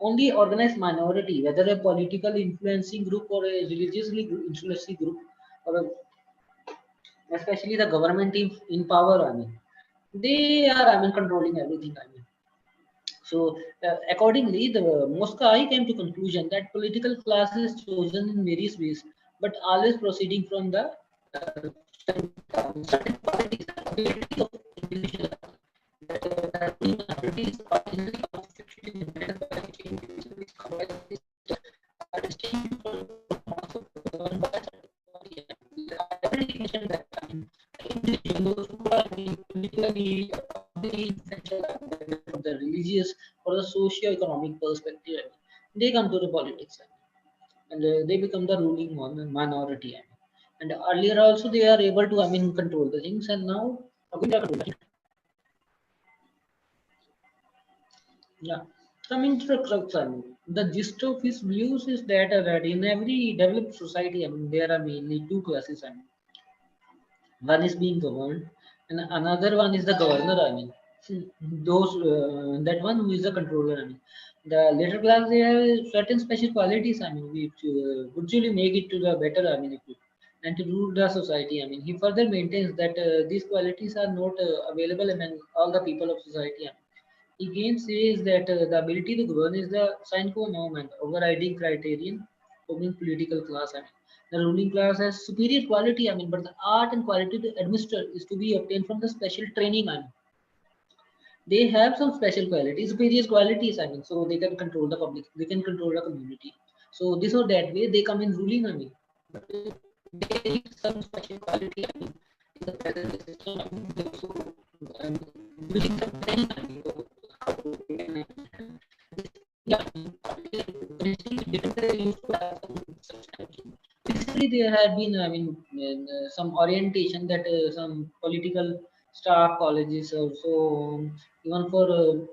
only organized minority, whether a political influencing group or a religiously influencing group, or especially the government in power. I mean, they are, I mean, controlling everything. I mean, so accordingly, the Moscow came to conclusion that political class is chosen in various ways, but always proceeding from the certain qualities and abilities of individual. That the ruling authority is originally constituted in a manner by which individual which comprise the system are distinct from also governed by a certain body. I already mentioned that, I mean, individuals those who are, I mean, politically probably influential, whether from the religious or the socio-economic perspective, I mean, they come to the politics, I mean, and they become the ruling minority. I mean. And earlier also they are able to, I mean, control the things, and now again they are controlling. Yeah. Coming to the crux, I mean, the gist of his views is that in every developed society, I mean, there are mainly two classes. I mean, one is being governed, and another one is the governor. I mean, those that one who is the controller. I mean, the later class they have certain special qualities. I mean, which would really make it to the better. I mean, equipped and to rule the society. I mean, he further maintains that these qualities are not available among all the people of society. I mean, he again says that the ability to govern is the sine qua non and overriding criterion for being political class. I mean, the ruling class has superior quality. I mean, but the art and quality to administer is to be obtained from the special training. I mean, they have some special qualities, superior qualities. I mean, so they can control the public, they can control the community. So this or that way they come in ruling. I mean, but there is some special quality. I mean, in the present system. I mean, they also, I mean, using some training. I mean, so how to manage and this, yeah, I mean, different they used to have some such kind of thing. Recently, there had been, I mean, some orientation that some political staff colleges also, even for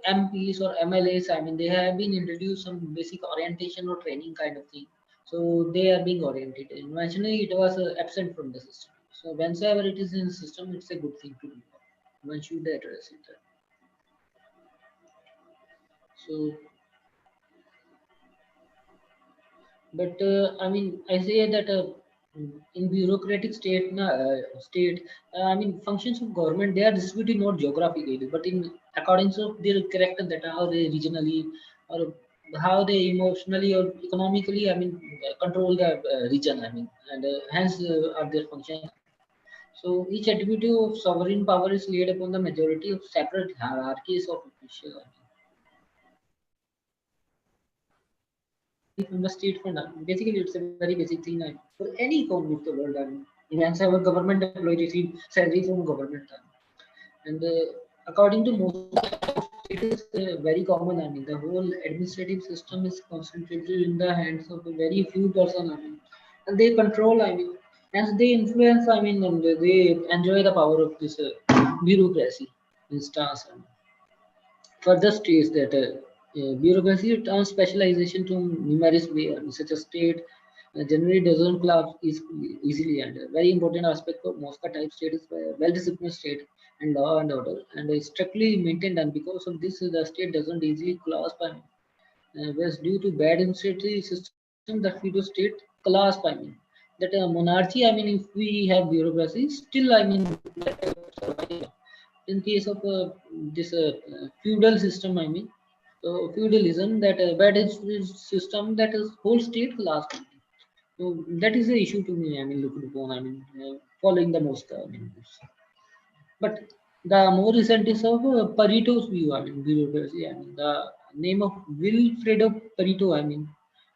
MPs or MLAs, I mean, they have been introduced some basic orientation or training kind of thing. So they are being oriented. Initially, it was absent from the system. So whenever it is in the system, it's a good thing to do. One should address it. So, but I mean, I say that in bureaucratic state, I mean, functions of government they are distributed not geographically, but in accordance of their character, that how they regionally or how they emotionally or economically, I mean, control the region. I mean, and hence are their functions. So each attribute of sovereign power is laid upon the majority of separate hierarchies of officials. From the state fund. Basically, it's a very basic thing for any economy of the world. I mean, even our government employees receive salary from government. And according to most it is very common. I mean, the whole administrative system is concentrated in the hands of a very few person. I mean, and they control. I mean, and they influence. I mean, and they enjoy the power of this bureaucracy instance. I mean, further states that bureaucracy turns specialization to numerous ways, such as state generally doesn't collapse easily. And a very important aspect of Moscow type state is well-disciplined state and law and order, and is strictly maintained. And because of this, the state doesn't easily collapse by was due to bad administrative system that feed to state collapse by me. That monarchy, I mean, if we have bureaucracy, still, I mean, in case of this feudal system, I mean, so feudalism, that bad system, that is whole state class. So that is the issue to me. I mean, looking upon. I mean, following the most. I mean, but the more recent is of Parito's view. I mean, bureaucracy. I mean, the name of Wilfredo Parito. I mean,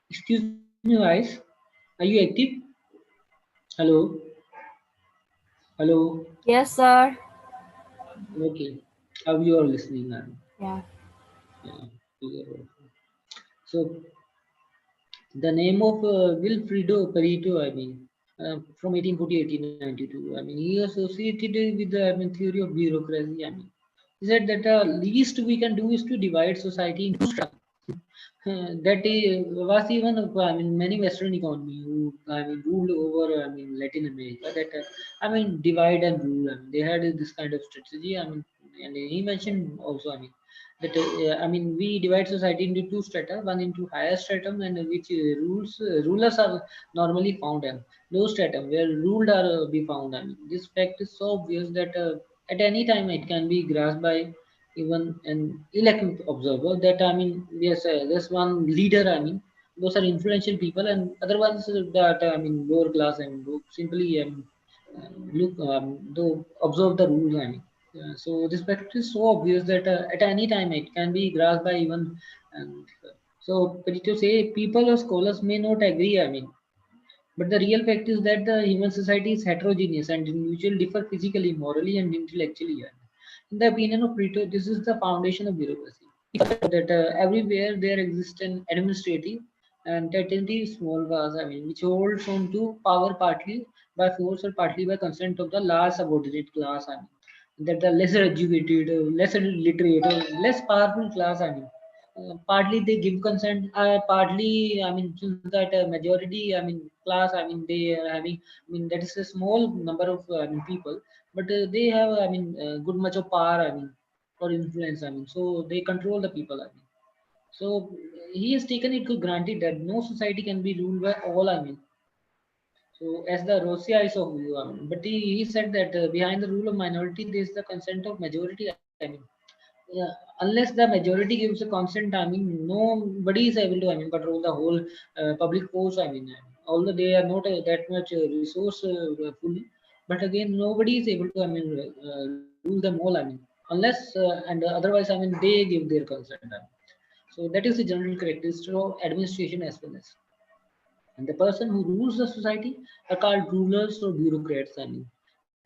excuse me, guys. Are you active? Hello, hello. Yes, sir. Okay, how you are listening now? Yeah. Yeah. So the name of Wilfredo Pareto, I mean, from 1840-1892. I mean, he associated with the, I mean, theory of bureaucracy. I mean, he said that the least we can do is to divide society into that was even I mean many Western economy who I mean ruled over I mean Latin America that I mean divide and rule. I mean, they had this kind of strategy. I mean, and he mentioned also I mean that I mean we divide society into two strata, one into higher stratum and which rulers are normally found in low stratum where ruled are be found. I mean, this fact is so obvious that At any time, it can be grasped by even an elected observer. That I mean, yes, there's one leader. I mean, those are influential people, and other ones that I mean, lower class and who simply look to observe the rules. I mean, so this fact is so obvious that at any time it can be grasped by even. And so, but to say people or scholars may not agree. I mean, but the real fact is that the human society is heterogeneous and individuals differ physically, morally, and intellectually. In the opinion of Plato, this is the foundation of bureaucracy. That everywhere there exists an administrative and tentative small class, I mean, which holds on to power partly by force or partly by consent of the large subordinate class. I mean, that the lesser educated, lesser literate, or less powerful class. I mean, partly they give consent, partly I mean, since that majority, I mean, class, I mean, they are having, I mean, that is a small number of I mean, people, but they have, I mean, good much of power, I mean, or influence, I mean, so they control the people, I mean. So he has taken it for granted that no society can be ruled by all, I mean. So as the Rosia is of view, I mean, but he said that behind the rule of minority, there is the consent of majority. I mean, yeah, unless the majority gives a consent, I mean, nobody is able to, I mean, control the whole public force. I mean, although they are not that much resource full, but again, nobody is able to, I mean, rule them all. I mean, unless and otherwise, I mean, they give their consent. I mean. So that is the general characteristic of administration as well as. And the person who rules the society are called rulers or bureaucrats. I mean,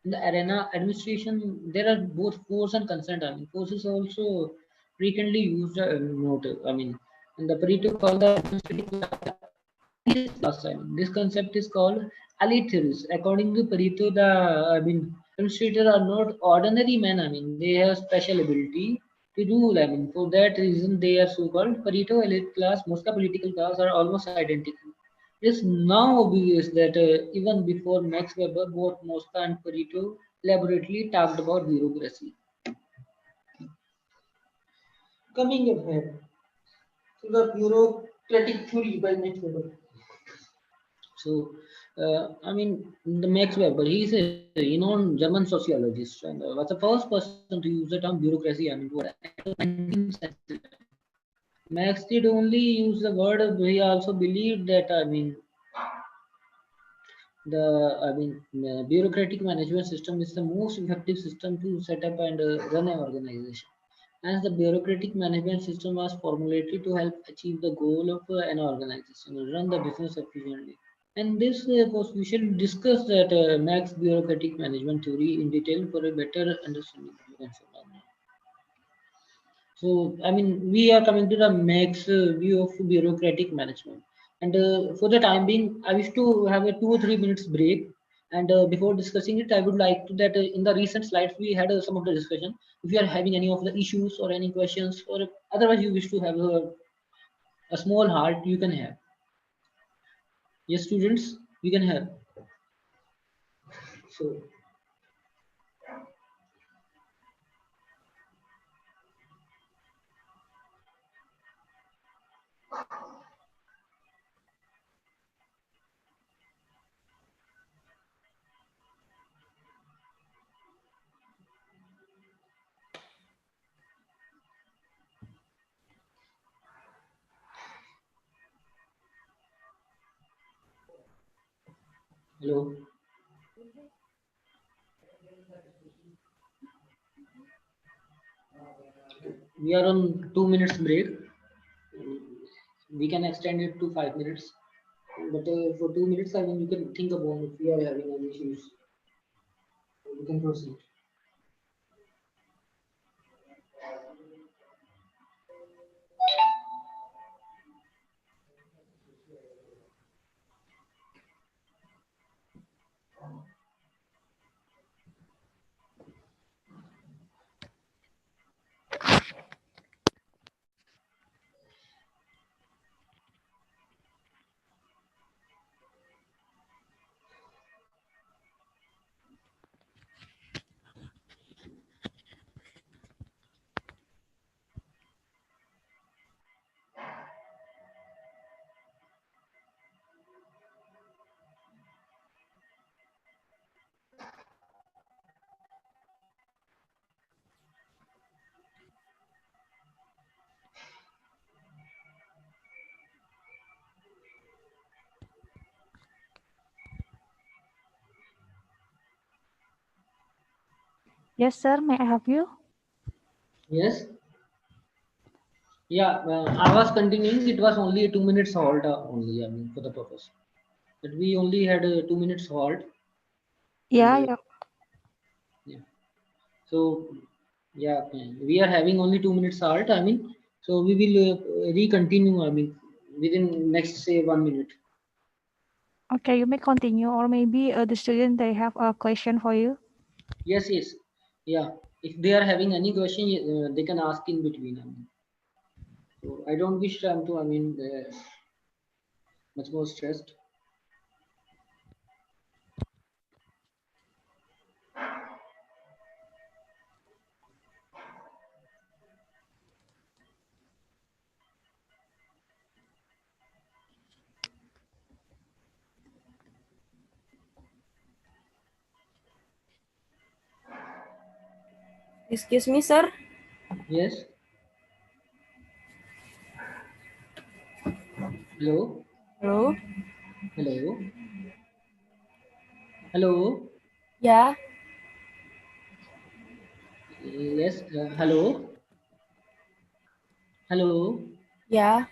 in the arena administration, there are both force and consent. I mean, force is also frequently used. I mean, in the Pareto called the administrative class. I mean, this concept is called elite theories. According to Pareto, the I mean, administrators are not ordinary men. I mean, they have special ability to rule. I mean, for that reason, they are so called Pareto elite class. Most of the political class are almost identical. It is now obvious that even before Max Weber, both Mosca and Pareto elaborately talked about bureaucracy. Coming ahead to the bureaucratic theory by Max Weber. So, I mean, the Max Weber, he is a renowned German sociologist and was the first person to use the term bureaucracy. I mean, toward the end of 19th century. Max did only use the word, he also believed that, I mean, the bureaucratic management system is the most effective system to set up and run an organization. As the bureaucratic management system was formulated to help achieve the goal of an organization, run the business efficiently. And this, we should discuss that Max bureaucratic management theory in detail for a better understanding. So, I mean, we are coming to the Max view of bureaucratic management. And for the time being, I wish to have a 2 or 3 minutes break. And before discussing it, I would like to that in the recent slides we had some of the discussion. If you are having any of the issues or any questions, or if otherwise you wish to have a small heart, you can have. Yes, students, we can have. So, hello, we are on 2 minutes break. We can extend it to 5 minutes. But for 2 minutes, I mean, you can think about if you are having any issues. We can proceed. Yes, sir. May I help you? Yes. Yeah, I was continuing. It was only a 2 minutes halt only. I mean, for the purpose. But we only had a 2 minutes halt, and Yeah, yeah. yeah. So yeah, we are having only 2 minutes halt. I mean, so we will re-continue. I mean, within next say 1 minute. Okay, you may continue, or maybe the student they have a question for you. Yes, yes, yeah. If they are having any question, they can ask in between. I mean, so I don't wish them to. I mean, much more stressed. Excuse me, sir. Yes. Hello. Hello. Hello. Hello. Yeah. Yes. Hello. Hello. Yeah.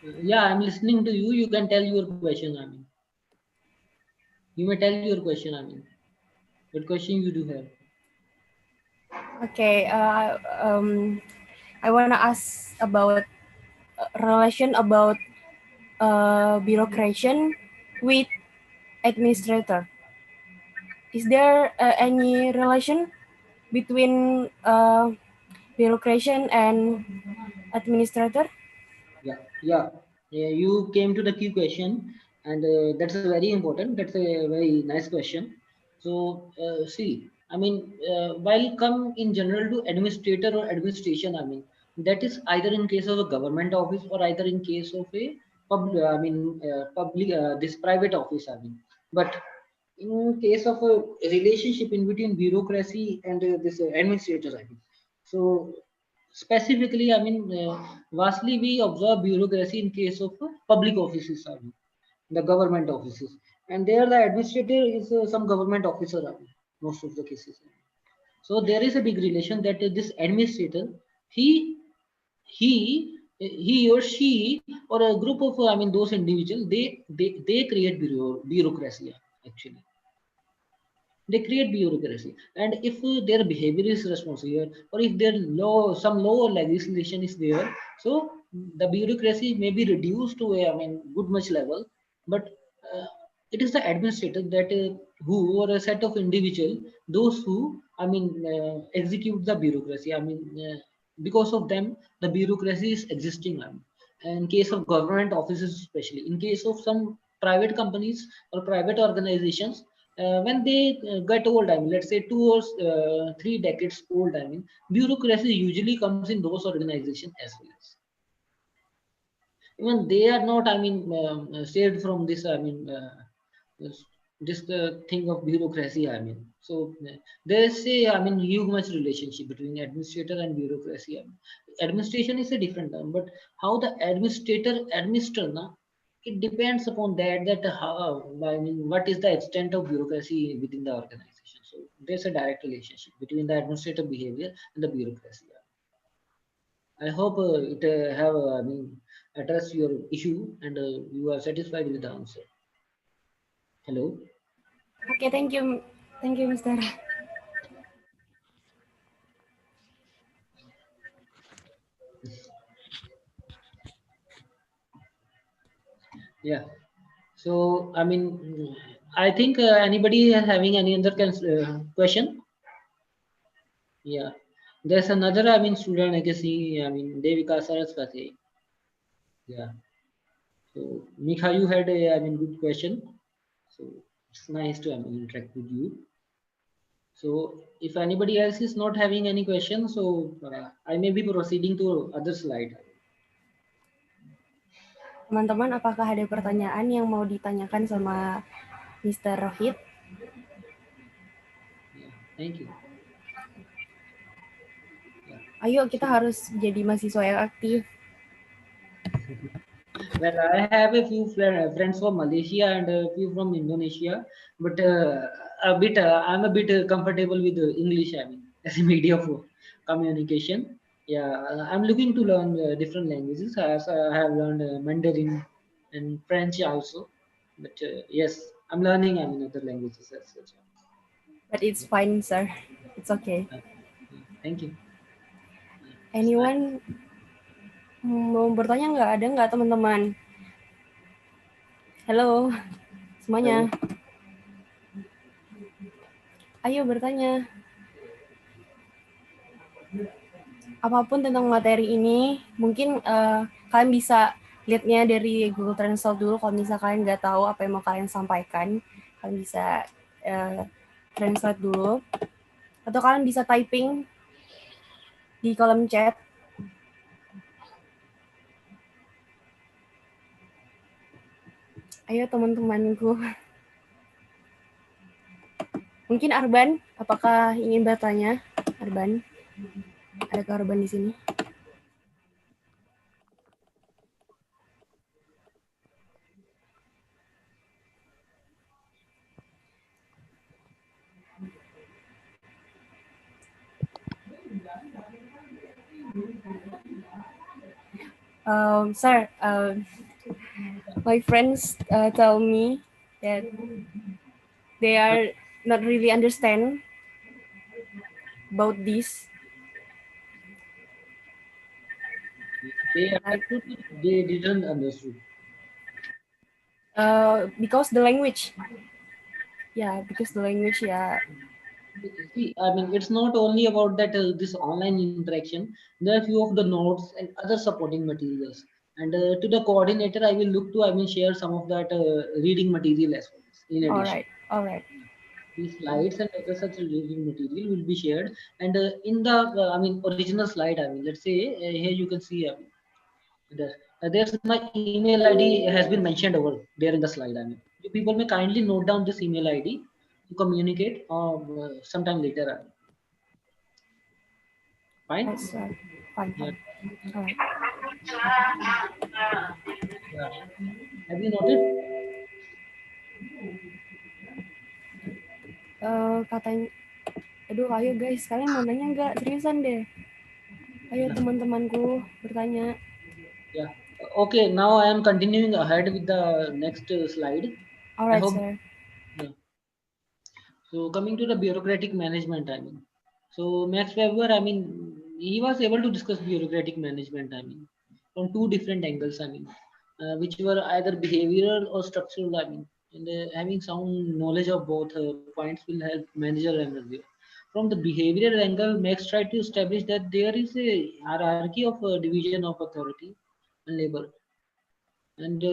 Yeah, I'm listening to you. You can tell your question. I mean, you may tell your question. I mean, what question you do have? Okay. I wanna ask about relation about bureaucration with administrator. Is there any relation between bureaucration and administrator? Yeah, yeah, yeah. You came to the key question, and that's a very important. That's a very nice question. So, see, I mean, while come in general to administrator or administration, I mean, that is either in case of a government office or either in case of a public. I mean, public this private office. I mean, but in case of a relationship in between bureaucracy and this administrator, I mean, so specifically, I mean, vastly we observe bureaucracy in case of public offices, I mean, the government offices, and there the administrator is some government officer, I mean, most of the cases. So there is a big relation that this administrator, he he or she or a group of I mean those individuals, they create bureaucracy actually. They create bureaucracy, and if their behavior is responsible or if their law some law or legislation is there, so the bureaucracy may be reduced to a I mean good much level, but uh, it is the administrator that who or a set of individual, those who I mean execute the bureaucracy, I mean because of them the bureaucracy is existing now. In case of government offices, especially in case of some private companies or private organizations, when they get old, I mean, let's say 2 or 3 decades old, I mean, bureaucracy usually comes in those organizations as well as. Even they are not, I mean, saved from this, I mean, this thing of bureaucracy, I mean. So there is a, I mean, huge much relationship between administrator and bureaucracy. I mean, administration is a different term, but how the administrator administer, na, it depends upon that how I mean what is the extent of bureaucracy within the organization. So there's a direct relationship between the administrative behavior and the bureaucracy. I hope it have I mean addressed your issue and you are satisfied with the answer. Hello. Okay, thank you. Thank you, Mr. Yeah. So I mean, I think anybody having any other question? Yeah. There's another I mean student I can see. I mean Devika Saraswati. Yeah. So Mikha, you had a I mean good question. So it's nice to I mean interact with you. So if anybody else is not having any questions, so I may be proceeding to other slide. Teman-teman, apakah ada pertanyaan yang mau ditanyakan sama Mr. Rohit? Yeah, thank you. Yeah. Ayo, kita So harus jadi mahasiswa yang aktif. Well, I have a few friends from Malaysia and a few from Indonesia, but I'm a bit comfortable with English. I mean, as a medium of communication. Yeah, I'm looking to learn different languages. As I have learned Mandarin and French also. But yes, I'm learning. I mean, other languages as such. But it's fine, sir. It's okay. Thank you. Anyone mau bertanya nggak? Ada nggak teman-teman? Halo, semuanya. Hello. Ayo bertanya. Apapun tentang materi ini, mungkin kalian bisa lihatnya dari Google Translate dulu. Kalau misalnya kalian nggak tahu apa yang mau kalian sampaikan, kalian bisa translate dulu. Atau kalian bisa typing di kolom chat. Ayo teman-temanku. Mungkin Arban, apakah ingin bertanya? Arban, adakah Arban di sini? Sir, my friends tell me that they are not really understand about this. They understood, they didn't understood. Because the language. Yeah, because the language, yeah. See, I mean, it's not only about that this online interaction. There are few of the notes and other supporting materials. And to the coordinator, I will look to, I mean, share some of that reading material as well. In All addition, right, all right. these slides and other such reading material will be shared. And in the, I mean, original slide, I mean, let's say here you can see, there's my email ID has been mentioned over there in the slide. I mean, you people may kindly note down this email ID to communicate sometime later. Fine. Yes, sir. Fine, Yeah. fine. All right. Yeah. Have you noted? Katanya, aduh ayo guys, kalian mau nanya nggak? Seriusan deh. Ayo Yeah. teman-temanku bertanya. Yeah. Okay. Now I am continuing ahead with the next slide. All I right, hope. sir. Yeah. So coming to the bureaucratic management, I mean, so Max Weber, I mean, he was able to discuss bureaucratic management, I mean, from two different angles, I mean, which were either behavioral or structural, I mean, and having sound knowledge of both points will help manager and reviewer. From the behavioral angle, Max tried to establish that there is a hierarchy of division of authority and labor, and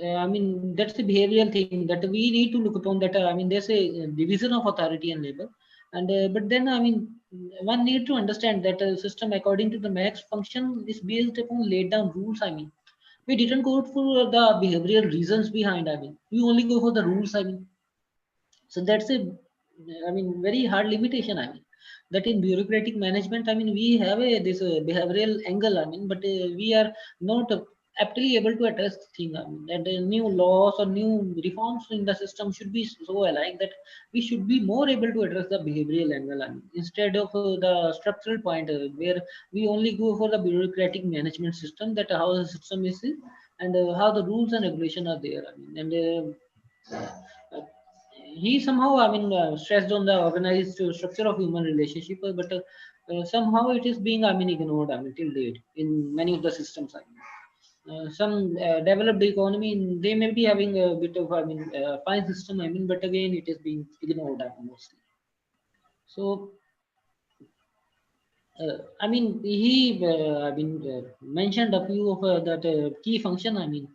I mean that's a behavioral thing that we need to look upon, that I mean there's a division of authority and labor. And but then I mean one need to understand that a system according to the max function is based upon laid down rules. I mean we didn't go for the behavioral reasons behind. I mean we only go for the rules. I mean so that's a, I mean very hard limitation. I mean that in bureaucratic management, I mean we have a this behavioral angle. I mean but we are not aptly able to address the thing. I mean that the new laws or new reforms in the system should be so alike that we should be more able to address the behavioral angle. I mean instead of the structural point where we only go for the bureaucratic management system, that how the system is and how the rules and regulation are there. I mean and uh, he somehow, I mean, stressed on the organized structure of human relationship, but somehow it is being, I mean, ignored. I mean, till date in many of the systems. I mean. Some developed economy, they may be having a bit of, I mean, fine system. I mean, but again, it is being ignored. I mean, mostly. So, I mean, he, I mean, mentioned a few of that key function. I mean,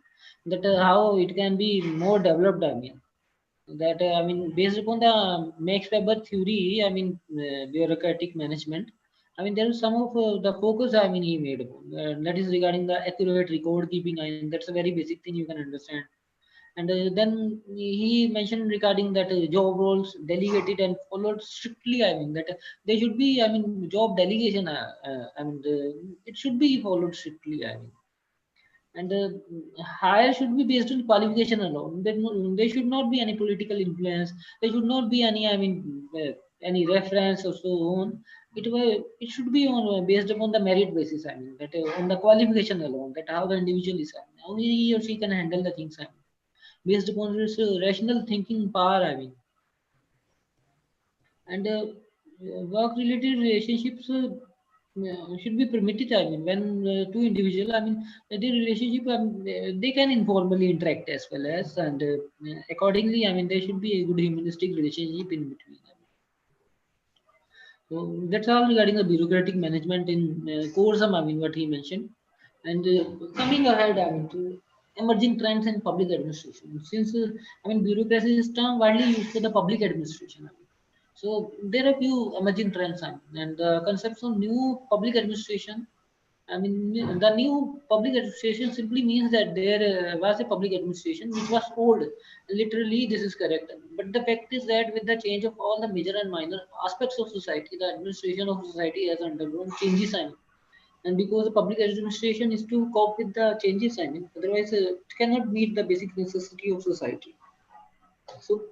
that how it can be more developed. I mean that I mean, based upon the Max Weber theory, I mean, bureaucratic management. I mean, there is some of the focus. I mean, he made upon that is regarding the accurate record keeping. I mean, that's a very basic thing you can understand. And then he mentioned regarding that job roles delegated and followed strictly. I mean that they should be. I mean, job delegation. I mean, it should be followed strictly. I mean and hire should be based on qualification alone. There should not be any political influence. There should not be any, I mean, any reference or so on. It should be on based upon the merit basis. I mean, that on the qualification alone, that how the individual is, I mean, how he or she can handle the things. I mean, based upon his rational thinking power. I mean, and work-related relationships should be permitted. I mean, when two individual, I mean, their relationship, they can informally interact as well as, and accordingly, I mean, there should be a good humanistic relationship in between. So that's all regarding the bureaucratic management in course. I mean, what he mentioned, and coming ahead, I mean, to emerging trends in public administration. Since I mean, bureaucracy is term widely used for the public administration. I mean, so there are few emerging trends, I mean, and the concepts of new public administration. I mean, the new public administration simply means that there was a public administration which was old. Literally, this is correct. But the fact is that with the change of all the major and minor aspects of society, the administration of society has undergone changes. I mean, and because the public administration is to cope with the changes, I mean, otherwise it cannot meet the basic necessity of society. So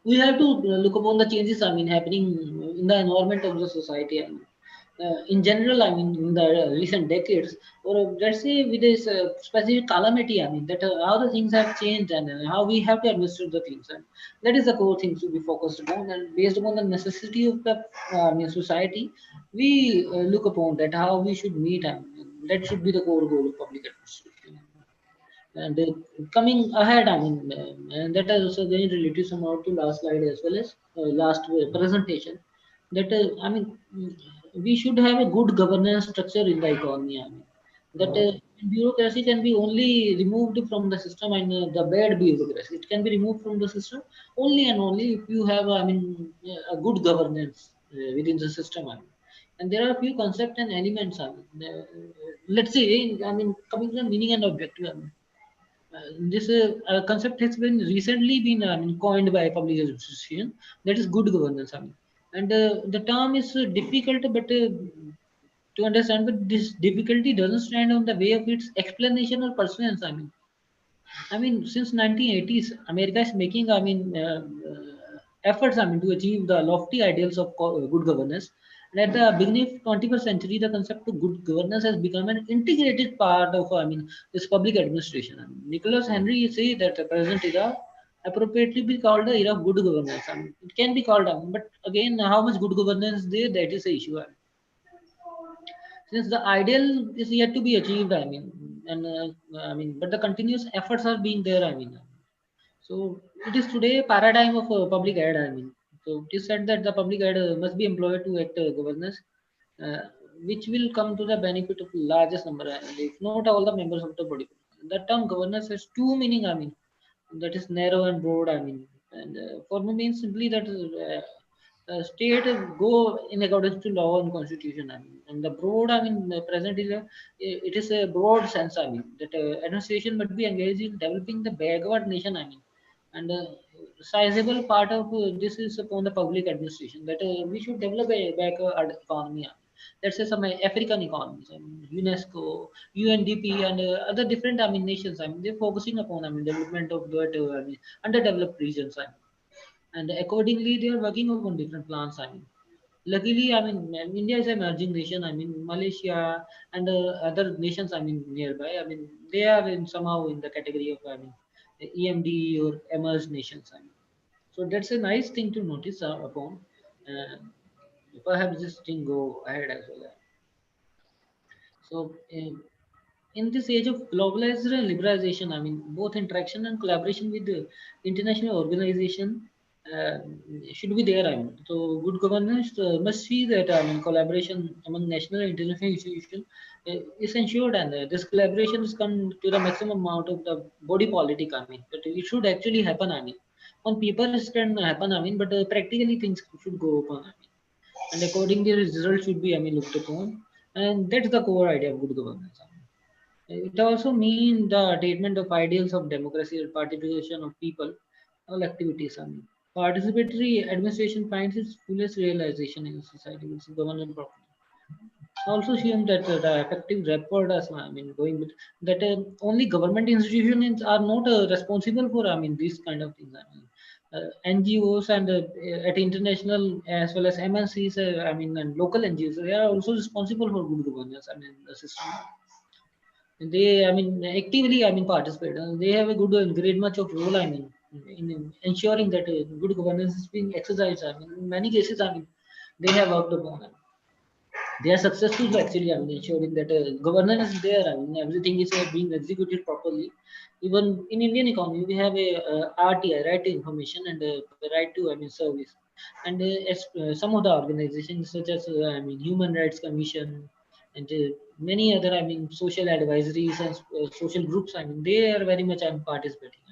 we have to look upon the changes, I mean, happening in the environment of the society. I mean, in general, I mean, in the recent decades, or let's say with this specific calamity, I mean, that how the things have changed and how we have to administer the things. And that is the core things to be focused upon. And based upon the necessity of the I mean, society, we look upon that how we should meet. I mean, that should be the core goal of public administration. And coming ahead, I mean, and that is also going related somehow to last slide as well as last presentation. That I mean, we should have a good governance structure in the economy. I mean, that bureaucracy can be only removed from the system, and the bad bureaucracy it can be removed from the system only and only if you have, I mean, a good governance within the system. I mean, and there are a few concepts and elements. I mean, let's say, I mean, coming to the meaning and objective. I mean, this concept has been recently been coined by a public association, that is good governance. I mean, and the term is difficult, but to understand, but this difficulty doesn't stand on the way of its explanation or pursuance. I mean, since 1980s, America is making, I mean, efforts, I mean, to achieve the lofty ideals of good governance. And at the beginning of 21st century, the concept of good governance has become an integrated part of, I mean, this public administration. I mean, Nicholas Henry say that the present era appropriately be called the era of good governance. I mean, it can be called, but again, how much good governance there, that is the issue. I mean, since the ideal is yet to be achieved, I mean, and I mean, but the continuous efforts are being there. I mean, so it is today a paradigm of public ad. I mean, so it is said that the public ad must be employed to act governance, uh, which will come to the benefit of largest number, if not all the members of the body. The term governance has two meaning. I mean, that is narrow and broad. I mean, and formal means simply that state go in accordance to law and constitution. I mean, and the broad, I mean, present is it is a broad sense. I mean, that administration must be engaged in developing the backward nation. I mean, and sizable part of this is upon the public administration, that we should develop a backward economy. I mean, let's say some African economies, I mean, UNESCO, UNDP, and other different, I mean, nations. I mean, they're focusing upon, I mean, development of that, I mean, underdeveloped regions. I mean, and accordingly they are working upon different plans. I mean, luckily, I mean, India is an emerging nation. I mean, Malaysia and other nations, I mean, nearby, I mean, they are in somehow in the category of, I mean, the EMD or emerged nations. I mean, so that's a nice thing to notice upon. uh, Perhaps this thing go ahead as well. So in this age of globalized liberalization, I mean, both interaction and collaboration with the international organization uh, should be there. I mean, so good governance must see that, I mean, collaboration among national and international institutions is ensured, and this collaboration has come to the maximum amount of the body politic. I mean, but it should actually happen. I mean, on paper it can happen. I mean, but practically things should go upon. I mean, and accordingly, the result should be, I mean, looked upon, and that's the core idea of good governance. I mean. It also means the attainment of ideals of democracy and participation of people, all activities. I mean, participatory administration finds its fullest realization in society which is governed properly. also assume that the effective rapport as I mean going with that only government institutions are not responsible for I mean these kind of things. I mean NGOs and at international as well as MNCs I mean and local NGOs they are also responsible for good governance. I mean the system they I mean actively I mean participate. They have a good great much of role I mean in ensuring that good governance is being exercised. I mean in many cases I mean they have worked upon. They are successful actually. I mean, ensuring that governance is there. I mean, everything is being executed properly. Even in Indian economy, we have a RTI, right to information, and right to I mean service. And some of the organizations such as I mean Human Rights Commission and many other I mean social advisories and social groups. I mean, they are very much I am participating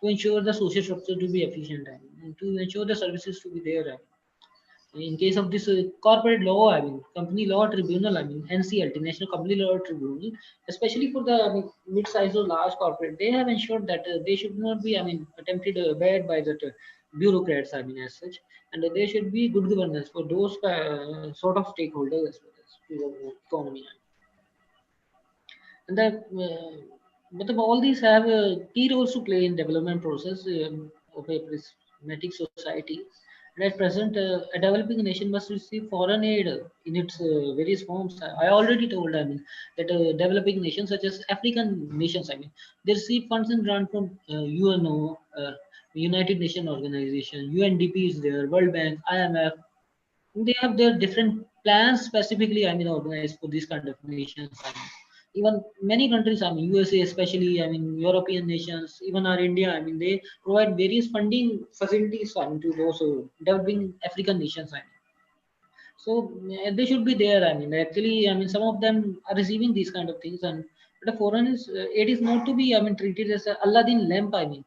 to ensure the social structure to be efficient. I mean, and to ensure the services to be there. I mean in case of this corporate law, I mean, company law tribunal, I mean, NCLT, National Company Law Tribunal, especially for the I mean, mid-sized or large corporate, they have ensured that they should not be, I mean, attempted bad by the bureaucrats, I mean, as such, and there should be good governance for those sort of stakeholders as well as to the economy. And that, but all these have key roles to play in development process of a prismatic society. And at present, a developing nation must receive foreign aid in its various forms. I already told, I mean, that developing nations such as African nations, I mean, they receive funds and grant from UNO, United Nations Organization, UNDP is there, World Bank, IMF, they have their different plans specifically I mean organized for these kind of nations. I mean, even many countries I mean USA especially I mean European nations even our India I mean they provide various funding facilities I mean to those developing African nations I mean so they should be there. I mean, actually, I mean, some of them are receiving these kind of things, and but the foreign is it is not to be. I mean, treated as a Aladdin lamp. I mean,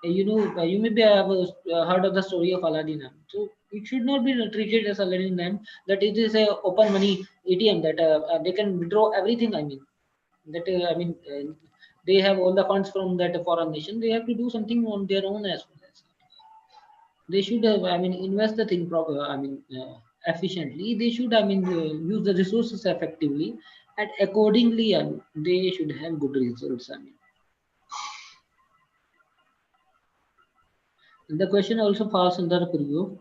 you maybe have heard of the story of Aladdin. So it should not be treated as Aladdin lamp. That it is a open money ATM that they can withdraw everything. I mean, that they have all the funds from that foreign nation. They have to do something on their own as well. They should have I mean invest the thing proper I mean efficiently. They should I mean use the resources effectively and accordingly I mean, they should have good results I mean and the question also falls under the purview of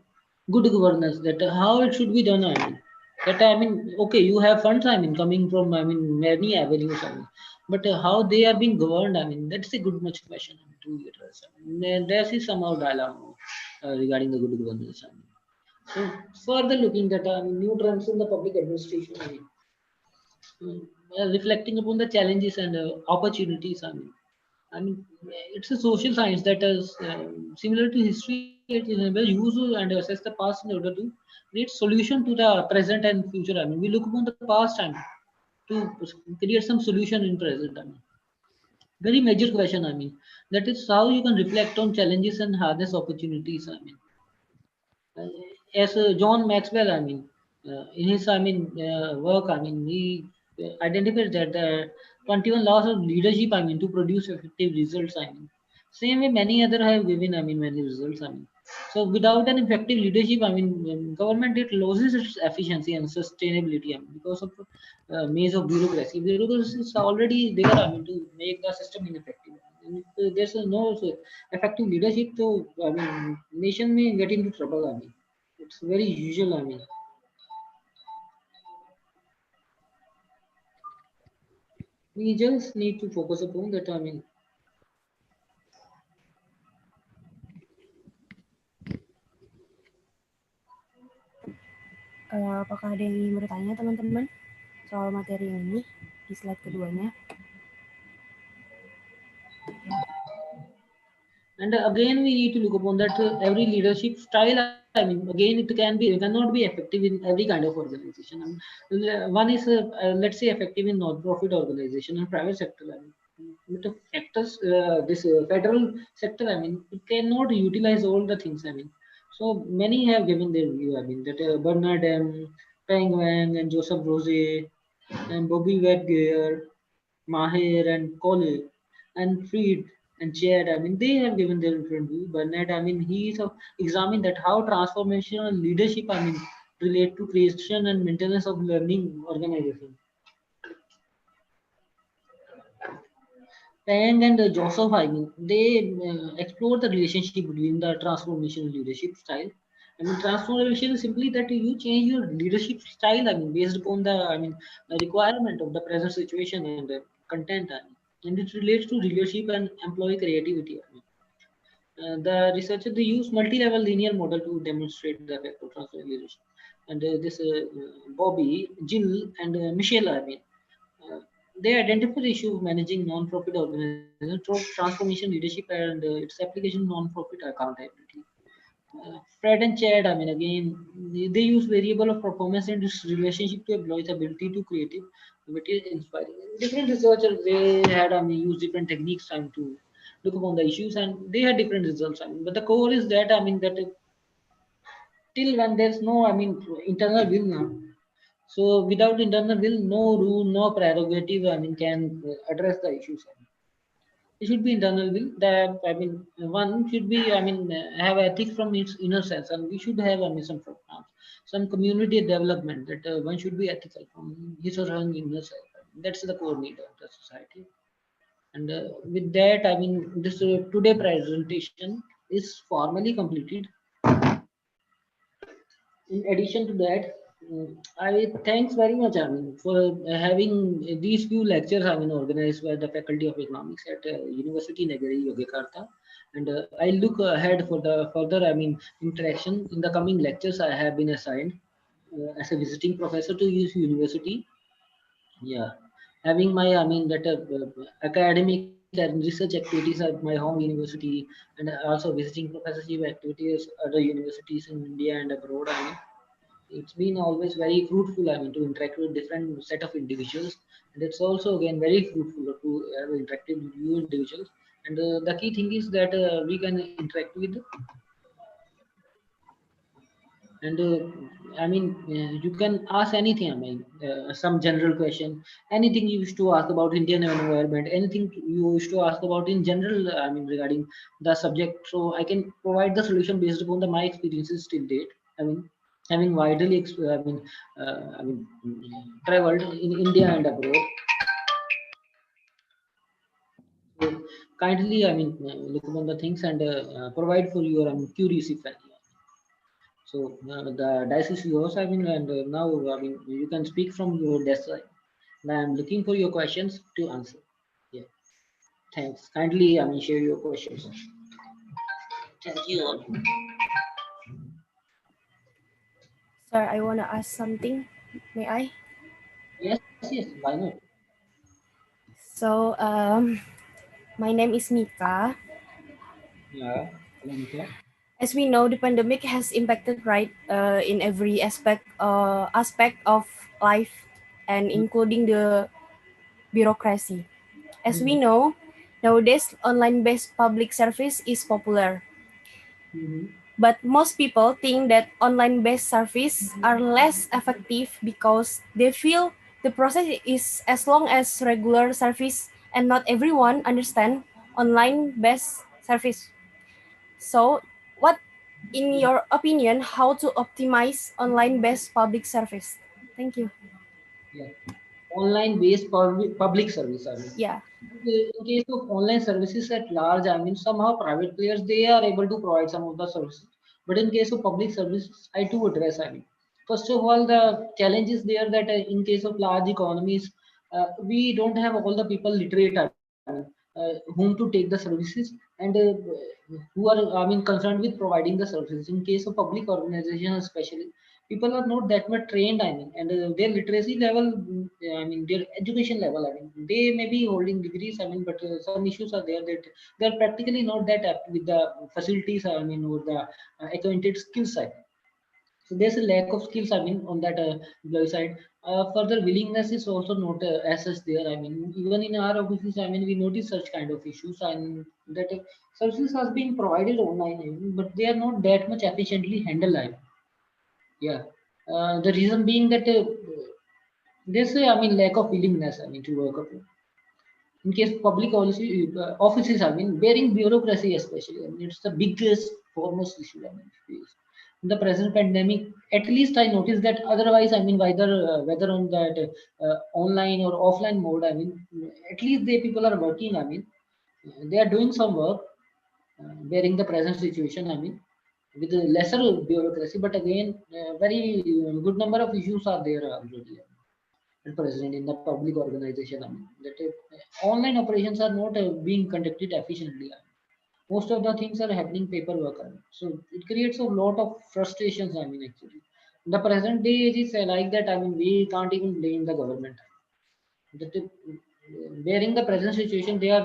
good governance that how it should be done I mean that I mean okay you have funds I mean coming from I mean many avenues I mean but how they are being governed I mean that's a good much question I mean, to address. I mean, there is somehow dilemma regarding the good governance I mean so further looking at new trends in the public administration, I mean, reflecting upon the challenges and opportunities. It's a social science that is similar to history. It enables use and assess the past in order to create solution to the present and future. I mean, we look upon the past time to create some solution in present. I mean, very major question. I mean, that is how you can reflect on challenges and harness opportunities. I mean uh, as John Maxwell, in his, work, he identified that the 21 laws of leadership, to produce effective results, same way many other have given, many results, so without an effective leadership, government, it loses its efficiency and sustainability, because of maze of bureaucracy. Bureaucracy is already there, to make the system ineffective. And if there's no effective leadership, so nation may get into trouble. It's very usual. We just need to focus upon that. Apakah ada yang ingin bertanya, teman-teman, soal materi yang ini di slide keduanya? And again, we need to look upon that every leadership style. Again, it cannot be effective in every kind of organization. One is, let's say, effective in non-profit organization and private sector. But the factors, this federal sector, it cannot utilize all the things. So many have given their view. That Bernard M. Penguin and Joseph Rose and Bobby Webgear, Maher and Cole and Fried and Chad, they have given their different view. Burnett, he is examined that how transformational leadership, relate to creation and maintenance of learning organization. Tang and Joseph, I mean, they explore the relationship between the transformation and leadership style. I mean, transformation is simply that you change your leadership style. I mean, based upon the requirement of the present situation and content. I mean, and it relates to leadership and employee creativity. I mean. The researchers they use multi-level linear model to demonstrate the effect of transformation leadership. And this Bobby, Jill, and Michelle, I mean, uh, they identify the issue of managing non-profit organizations through transformation leadership and its application non-profit accountability. Fred and Chad, I mean, again, they use variable of performance and its relationship to employees' ability to creative, innovative, inspiring. Different researchers, they had, I mean, use different techniques, I mean, to look upon the issues and they had different results. I mean, but the core is that, I mean, that till when there's no, I mean, internal will now. So without internal will, no rule, no prerogative, I mean, can address the issues. It should be internal will. That I mean, one should be I mean have ethics from its inner sense, and we should have I mean some programs, some community development that one should be ethical from his or her inner self. That's the core need of the society. And with that, I mean this today presentation is formally completed. In addition to that, I thanks very much, I mean, for having these few lectures, I mean, organized by the Faculty of Economics at University Nagari, Yogyakarta. And I look ahead for the further, I mean, interaction in the coming lectures. I have been assigned as a visiting professor to use university. Yeah, having my, I mean, that academic and research activities at my home university, and also visiting professorship activities at other universities in India and abroad. I mean, it's been always very fruitful. I mean, to interact with different set of individuals, and it's also again very fruitful to have interactive with new individuals. And the key thing is that we can interact with and I mean you can ask anything. I mean some general question, anything you wish to ask about Indian environment, anything you wish to ask about in general, I mean regarding the subject, so I can provide the solution based upon my experiences till date. I mean having widely I mean traveled in India and abroad. So kindly I mean look upon the things and provide for your curious if any. So the dice is yours, I mean, and now I mean you can speak from your desk side. And I'm looking for your questions to answer. Yeah, thanks. Kindly, I mean, share your questions. Thank you all. Sir, I want to ask something. May I? Yes, yes, why not? So, my name is Mika. Yeah, Alamika. As we know, the pandemic has impacted right in every aspect of life, and including the bureaucracy. As we Mm-hmm. know, nowadays online-based public service is popular, Mm-hmm. but most people think that online-based service are less effective because they feel the process is as long as regular service, and not everyone understand online-based service. So, what, in your opinion, how to optimize online-based public service? Thank you. Yeah. Online based public service. I mean, Yeah. in case of online services at large, I mean, somehow private players they are able to provide some of the services. But in case of public services, I do address. I mean, first of all, the challenge is there that in case of large economies, we don't have all the people literate. I mean, whom to take the services and who are I mean concerned with providing the services. In case of public organizations, especially people are not that much trained. I mean, and their literacy level, I mean, their education level. I mean, they may be holding degrees. I mean, but some issues are there that they are practically not that apt with the facilities. I mean, or the acquainted skill side. So there's a lack of skills. I mean, on that employee side. Further, willingness is also not as such there. I mean, even in our offices, I mean, we notice such kind of issues and that services are being provided online, I mean, but they are not that much efficiently handled. I mean. Yeah. The reason being that there's a, I mean, lack of willingness, I mean, to work up. In case of public policy, offices, I mean, bearing bureaucracy especially, I mean, it's the biggest, foremost issue, I mean, face. In the present pandemic, at least I noticed that. Otherwise, I mean, whether on that online or offline mode, I mean, at least the people are working. I mean, they are doing some work, bearing the present situation. I mean, with a lesser bureaucracy, but again, very good number of issues are there already at present in the public organization. I mean, that online operations are not being conducted efficiently. Most of the things are happening paperwork. I mean. So it creates a lot of frustrations. I mean, actually, in the present day, it is like that. I mean, we can't even blame the government. That bearing the present situation, they are,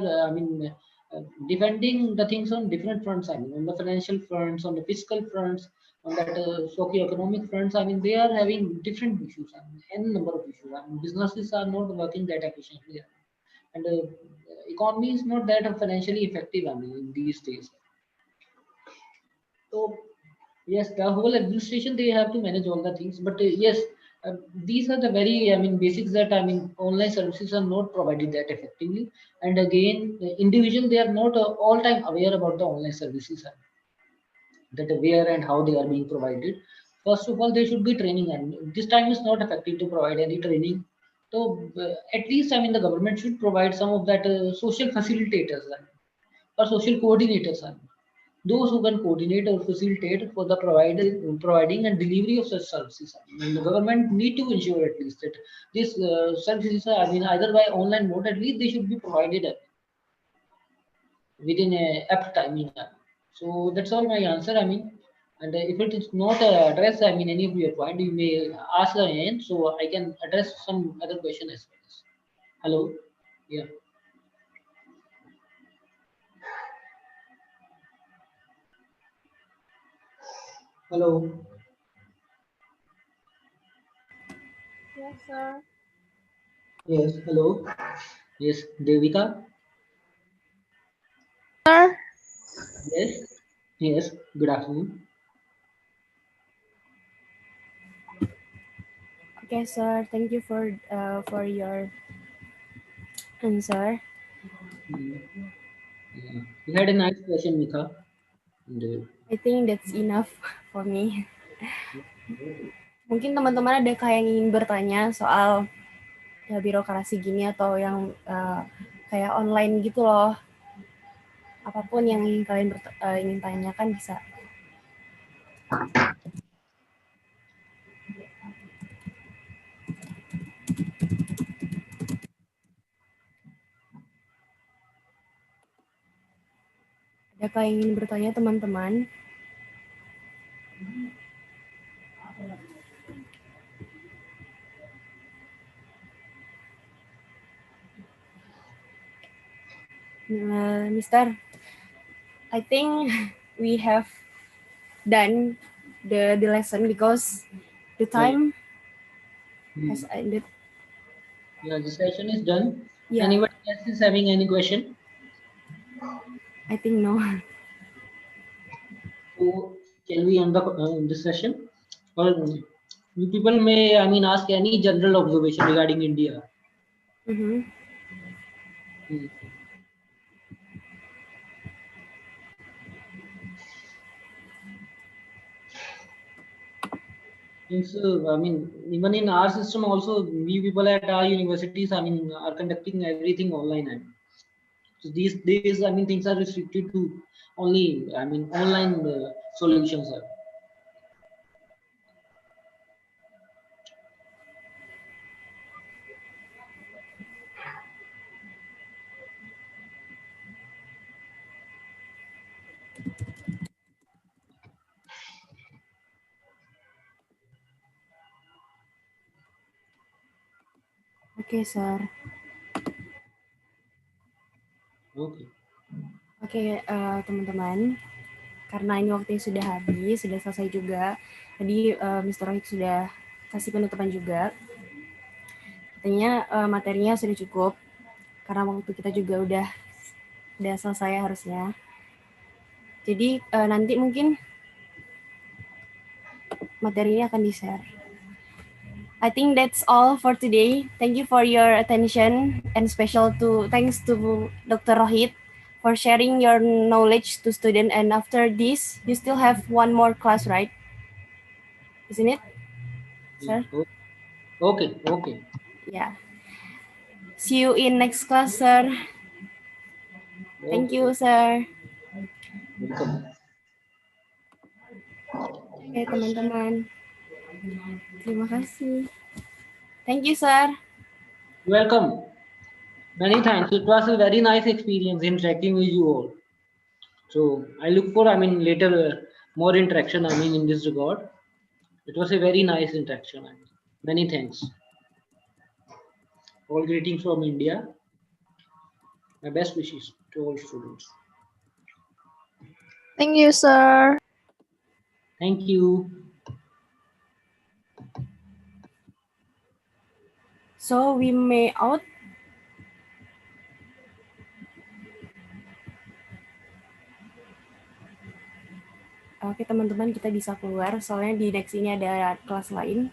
defending the things on different fronts. I mean, on the financial fronts, on the fiscal fronts, on that socio-economic fronts. I mean, they are having different issues. I mean, n number of issues. I mean, businesses are not working that efficiently, and economy is not that financially effective. I mean, in these days. So yes, the whole administration, they have to manage all the things. But yes, these are the very, I mean, basics that, I mean, online services are not provided that effectively. And again, individual, they are not all time aware about the online services, that where and how they are being provided. First of all, they should be training, and this time is not effective to provide any training. So at least, I mean, the government should provide some of that social facilitators, or social coordinators. Those who can coordinate or facilitate for the providing and delivery of such services. And the government need to ensure at least that these services are, I mean, either by online mode, at least they should be provided within a apt timing. So that's all my answer. I mean, and if it is not addressed, I mean, any of your point, you may ask again, so I can address some other question as well. Hello, yeah, hello, Yes, sir. yes, hello, yes, Devika, Sir, yes, yes. Good afternoon. Okay, sir. Thank you for your answer. Mm, yeah. You had a nice question, Mika. And, I think that's enough for me. okay. Mungkin teman-teman ada kayak yang ingin bertanya soal ya, birokrasi gini atau yang kayak online gitu loh. Apapun yang ingin kalian ingin tanyakan bisa. Ada yang ingin bertanya teman-teman? Mister, I think we have done the lesson because the Yeah, yeah. time has Mm. ended. Yeah, the session is done. Yeah, Anybody else is having any question? I think no. So shall we end the session? Or you people may, I mean, ask any general observation regarding India. Mhm. Mm. Means, I mean, even in our system also, we people at our universities, I mean, are conducting everything online. I mean. So these days, I mean, things are restricted to only, I mean, online solutions. Oke, sir. Okay. Oke, teman-teman. Karena ini waktunya sudah habis, sudah selesai juga. Tadi Mr. Rohit sudah kasih penutupan juga. Katanya materinya sudah cukup. Karena waktu kita juga udah selesai harusnya. Jadi nanti mungkin materinya akan di-share. I think that's all for today. Thank you for your attention and thanks to Dr. Rohit for sharing your knowledge to students. And after this, you still have one more class, right? Isn't it, sir? Okay, okay. Yeah. See you in next class, sir. Thank Okay. you, sir. Welcome. Oke, teman-teman. Terima kasih. Thank you, sir. Welcome. Many thanks. It was a very nice experience interacting with you all. So I look for, later more interaction. In this regard, it was a very nice interaction. Many thanks. All greetings from India. My best wishes to all students. Thank you, sir. Thank you. So we may out. Oke, teman-teman, kita bisa keluar soalnya di next ini ada kelas lain.